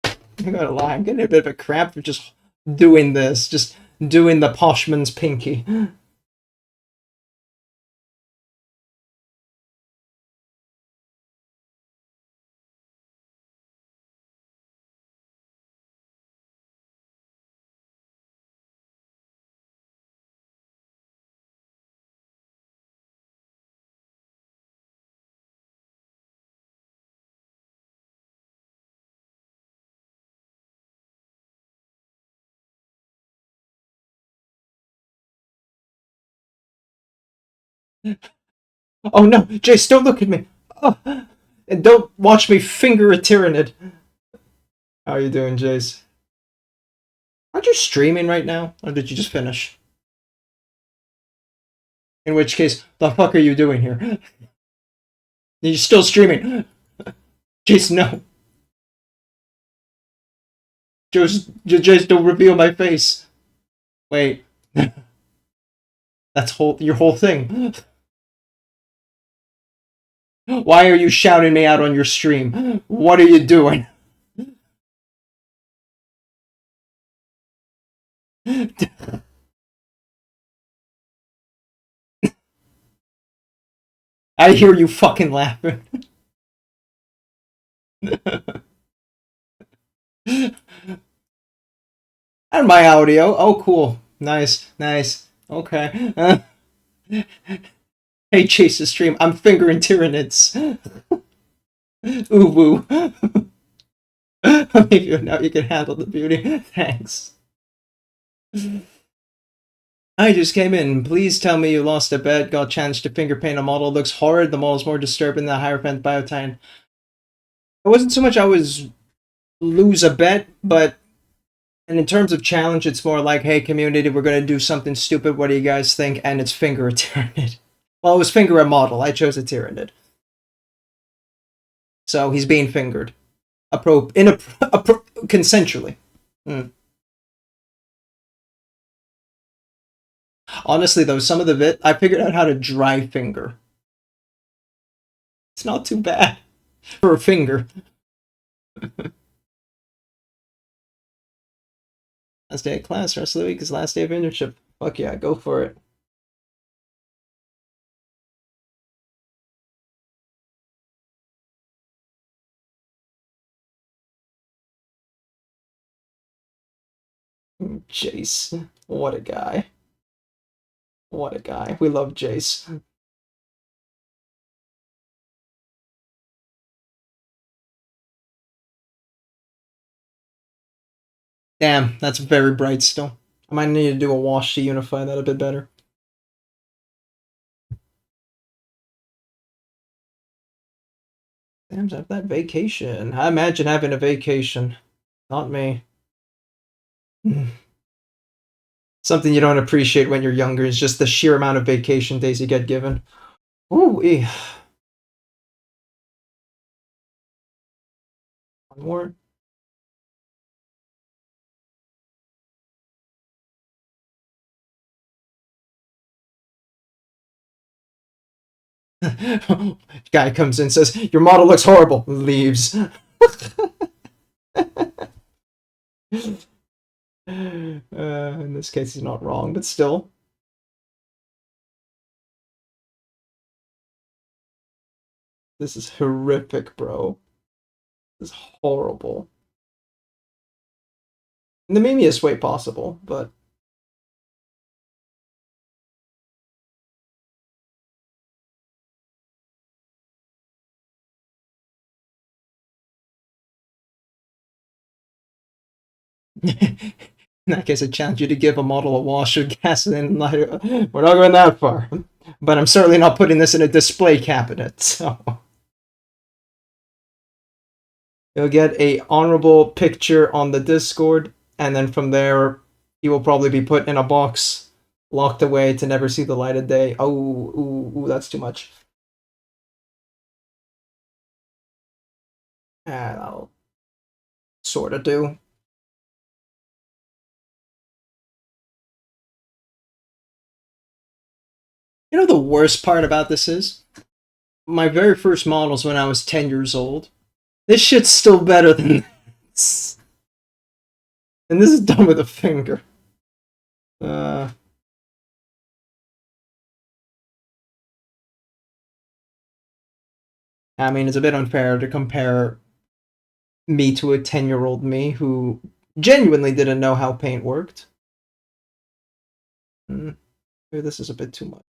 S3: I gotta lie, I'm getting a bit of a crap for just doing this, just doing the Poshman's pinky. Oh no, Jace, don't look at me. Oh, and don't watch me finger a Tyranid. How are you doing, Jace? Aren't you streaming right now? Or did you just finish? In which case, the fuck are you doing here? You're still streaming. Jace, no. Jace, don't reveal my face. Wait. That's your whole thing. Why are you shouting me out on your stream? What are you doing? I hear you fucking laughing. And my audio. Oh, cool. Nice, nice. Okay. Hey, Chase the stream. I'm fingering Tyranids. Ooh woo. Maybe now you can handle the beauty. Thanks. I just came in. Please tell me you lost a bet, got chance to finger paint a model. Looks horrid. The model's more disturbing than the Hierophant Biotine. It wasn't so much I was lose a bet, but and in terms of challenge, it's more like, hey, community, we're going to do something stupid. What do you guys think? And it's finger a Tyranid. Well, it was finger a model. I chose a Tyranid. So he's being fingered. Consensually. Honestly, though, some of the bit, I figured out how to dry finger. It's not too bad for a finger. Last day of class, rest of the week is last day of internship. Fuck yeah, go for it. Jace. What a guy. What a guy. We love Jace. Damn, that's very bright still. I might need to do a wash to unify that a bit better. Damn, have that vacation. I imagine having a vacation. Not me. Something you don't appreciate when you're younger is just the sheer amount of vacation days you get given. Ooh, one more. Guy comes in, says, your model looks horrible. Leaves. In this case, he's not wrong, but still. This is horrific, bro. This is horrible. In the memeiest way possible, but... In that case, I challenge you to give a model a wash of gasoline. We're not going that far. But I'm certainly not putting this in a display cabinet, so... You'll get a honorable picture on the Discord, and then from there, he will probably be put in a box, locked away to never see the light of day. Oh, ooh, that's too much. That'll sort of do. You know the worst part about this is? My very first models when I was 10 years old. This shit's still better than this. And this is done with a finger. I mean, it's a bit unfair to compare me to a 10-year-old me who genuinely didn't know how paint worked. Maybe this is a bit too much.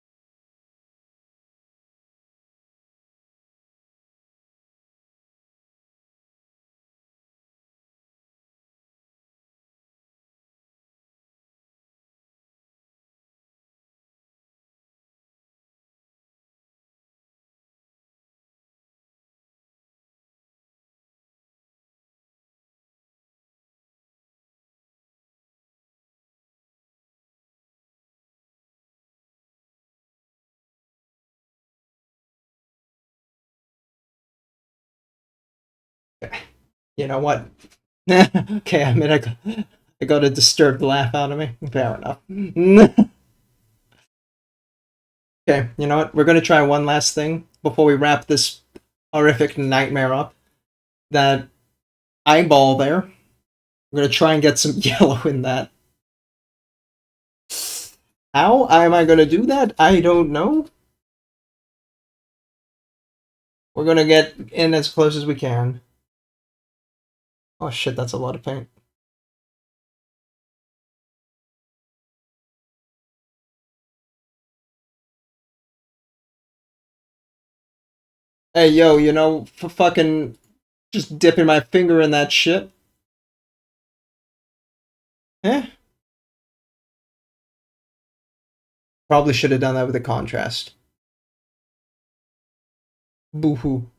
S3: You know what? Okay, I mean, I got a disturbed laugh out of me. Fair enough. Okay, you know what? We're gonna try one last thing before we wrap this horrific nightmare up. That eyeball there. We're gonna try and get some yellow in that. How am I gonna do that? I don't know. We're gonna get in as close as we can. Oh shit, that's a lot of paint. Hey, yo, you know, for fucking just dipping my finger in that shit. Eh? Probably should have done that with a contrast. Boo-hoo.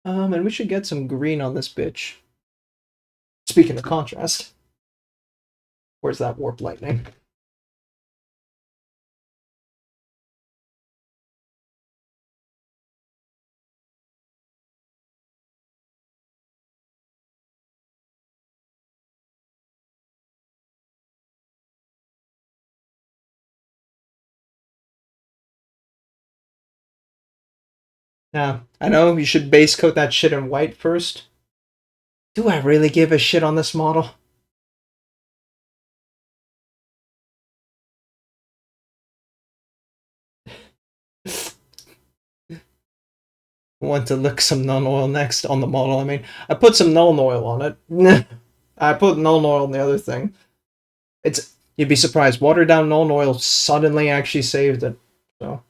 S3: And we should get some green on this bitch. Speaking of contrast. Where's that warp lightning? Now, I know you should base coat that shit in white first. Do I really give a shit on this model? Want to lick some Nuln Oil next on the model. I mean, I put some Nuln Oil on it. I put Nuln Oil on the other thing. You'd be surprised. Watered down Nuln Oil suddenly actually saved it. So.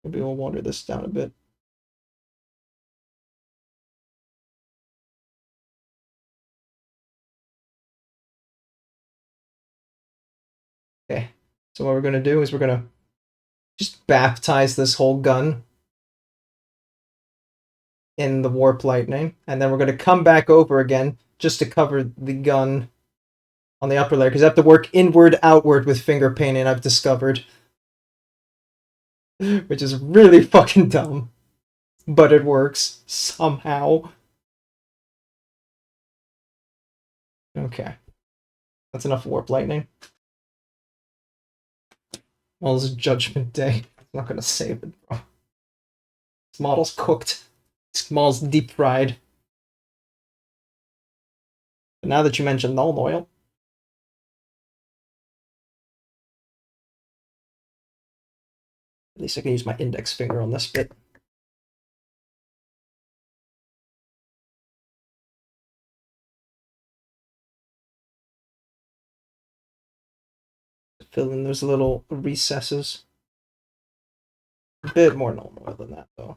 S3: Maybe we'll water this down a bit. Okay, so what we're going to do is we're going to just baptize this whole gun in the warp lightning, and then we're going to come back over again just to cover the gun on the upper layer, because I have to work inward outward with finger painting, I've discovered. Which is really fucking dumb. But it works somehow. Okay. That's enough warp lightning. Well, it's Judgment Day. I'm not gonna save it, bro. This model's cooked. This model's deep fried. But now that you mentioned Nuln Oil, at least I can use my index finger on this bit. Fill in those little recesses. A bit more Nuln Oil than that, though.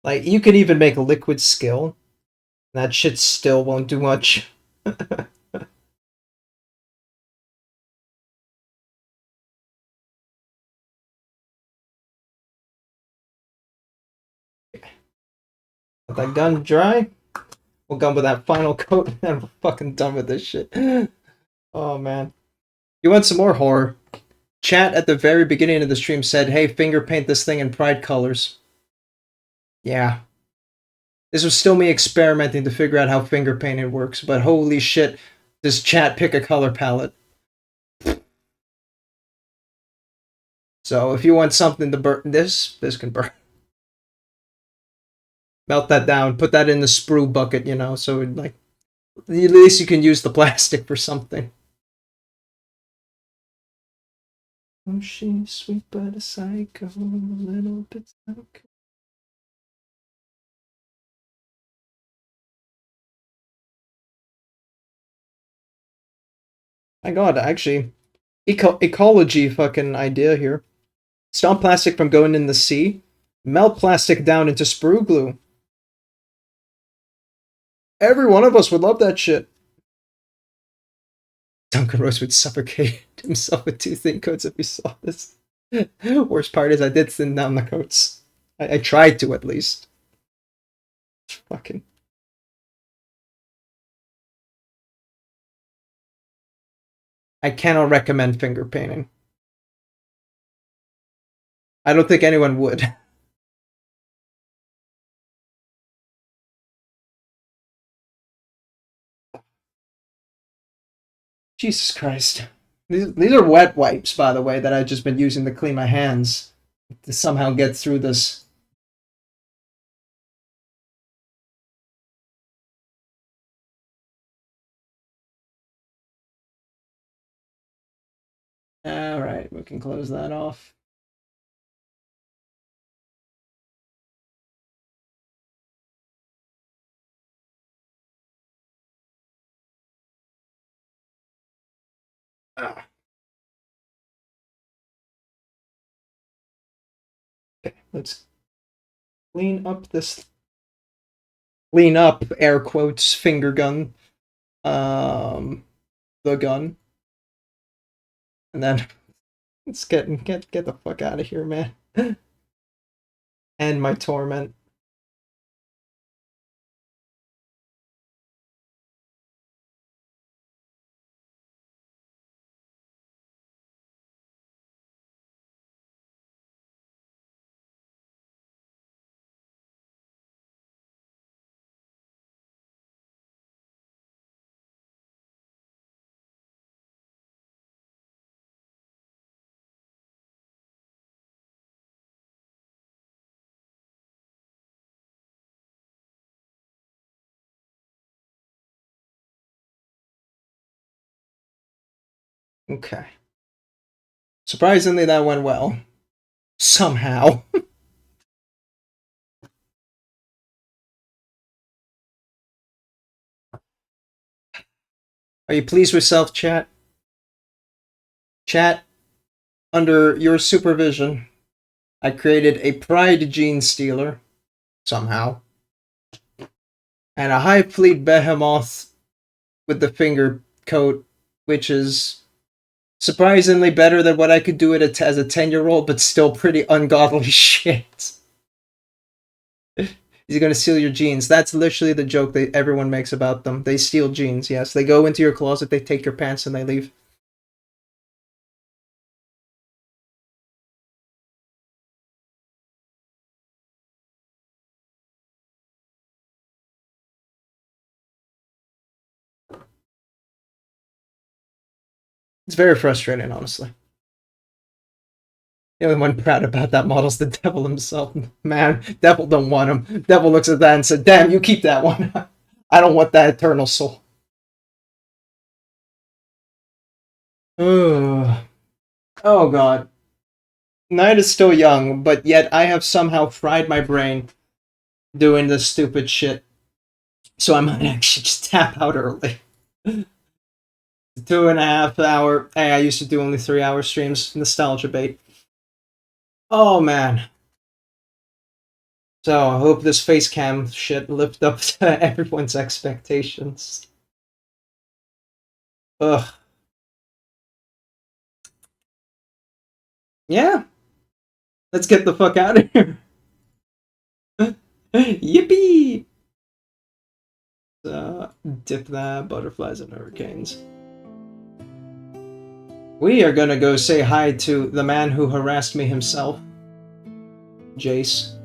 S3: Like, you could even make a liquid skill. That shit still won't do much. Let that gun dry. We'll go with that final coat, and we're fucking done with this shit. Oh, man. You want some more horror? Chat at the very beginning of the stream said, hey, finger paint this thing in Pride colors. Yeah. This was still me experimenting to figure out how finger painting works, but holy shit, does chat pick a color palette. So if you want something to burn, this can burn. Melt that down, put that in the sprue bucket, you know, so it, like, at least you can use the plastic for something. Oh, she's sweet but a psycho, a little bit psycho. My god, actually, ecology fucking idea here. Stop plastic from going in the sea. Melt plastic down into sprue glue. Every one of us would love that shit. Duncan Rose would suffocate himself with 2 thin coats if he saw this. Worst part is I did thin down the coats. I tried to, at least. Fucking. I cannot recommend finger painting. I don't think anyone would. Jesus Christ. These are wet wipes, by the way, that I've just been using to clean my hands to somehow get through this. Alright, we can close that off. Ah. Okay, let's clean up this. Clean up, air quotes, finger gun. The gun. And then let's get the fuck out of here, man. End my torment. Okay. Surprisingly, that went well. Somehow. Are you pleased with yourself, chat? Chat, under your supervision, I created a Pride Gene Stealer, somehow, and a High Fleet Behemoth with the finger coat, which is surprisingly better than what I could do it as a 10-year-old, but still pretty ungodly shit. He's gonna steal your jeans. That's literally the joke that everyone makes about them. They steal jeans, yes. They go into your closet, they take your pants, and they leave. It's very frustrating, honestly. The only one proud about that model is the devil himself. Man, devil don't want him. Devil looks at that and said, damn, you keep that one. I don't want that eternal soul. Oh god. Night is still young, but yet I have somehow fried my brain doing this stupid shit. So I might actually just tap out early. 2.5 hour. Hey, I used to do only 3-hour streams. Nostalgia bait. Oh man. So I hope this face cam shit lived up to everyone's expectations. Ugh. Yeah. Let's get the fuck out of here. Yippee! Dip that, butterflies and hurricanes. We are gonna go say hi to the man who harassed me himself. Jace.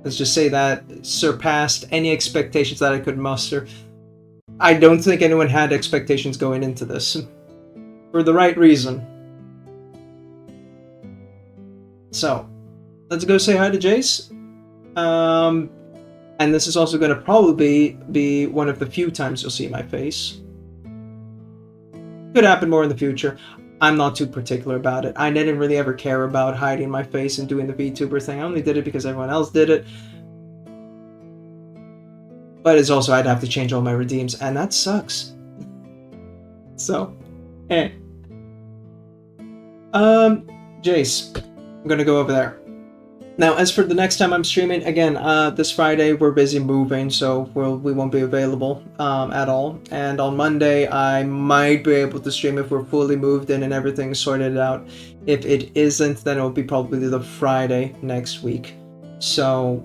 S3: Let's just say that surpassed any expectations that I could muster. I don't think anyone had expectations going into this. For the right reason. So, let's go say hi to Jace. And this is also going to probably be one of the few times you'll see my face. Could happen more in the future. I'm not too particular about it. I didn't really ever care about hiding my face and doing the VTuber thing. I only did it because everyone else did it. But it's also I'd have to change all my redeems, and that sucks. So, Jace, I'm gonna go over there. Now, as for the next time I'm streaming, again, this Friday we're busy moving, so we won't be available at all. And on Monday, I might be able to stream if we're fully moved in and everything's sorted out. If it isn't, then it'll be probably the Friday next week. So,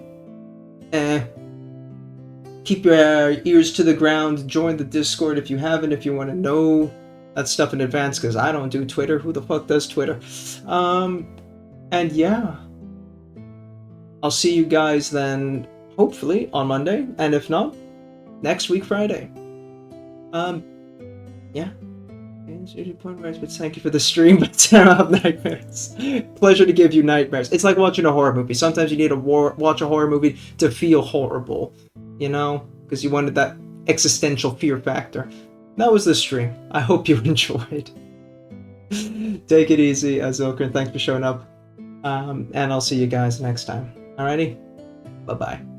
S3: Keep your ears to the ground. Join the Discord if you haven't, if you want to know that stuff in advance, because I don't do Twitter. Who the fuck does Twitter? And yeah. I'll see you guys then, hopefully, on Monday, and if not, next week, Friday. Yeah. But thank you for the stream, but I don't have nightmares. Pleasure to give you nightmares. It's like watching a horror movie. Sometimes you need to watch a horror movie to feel horrible, you know? Because you wanted that existential fear factor. That was the stream. I hope you enjoyed. Take it easy, Azilker. Thanks for showing up. And I'll see you guys next time. Alrighty? Bye-bye.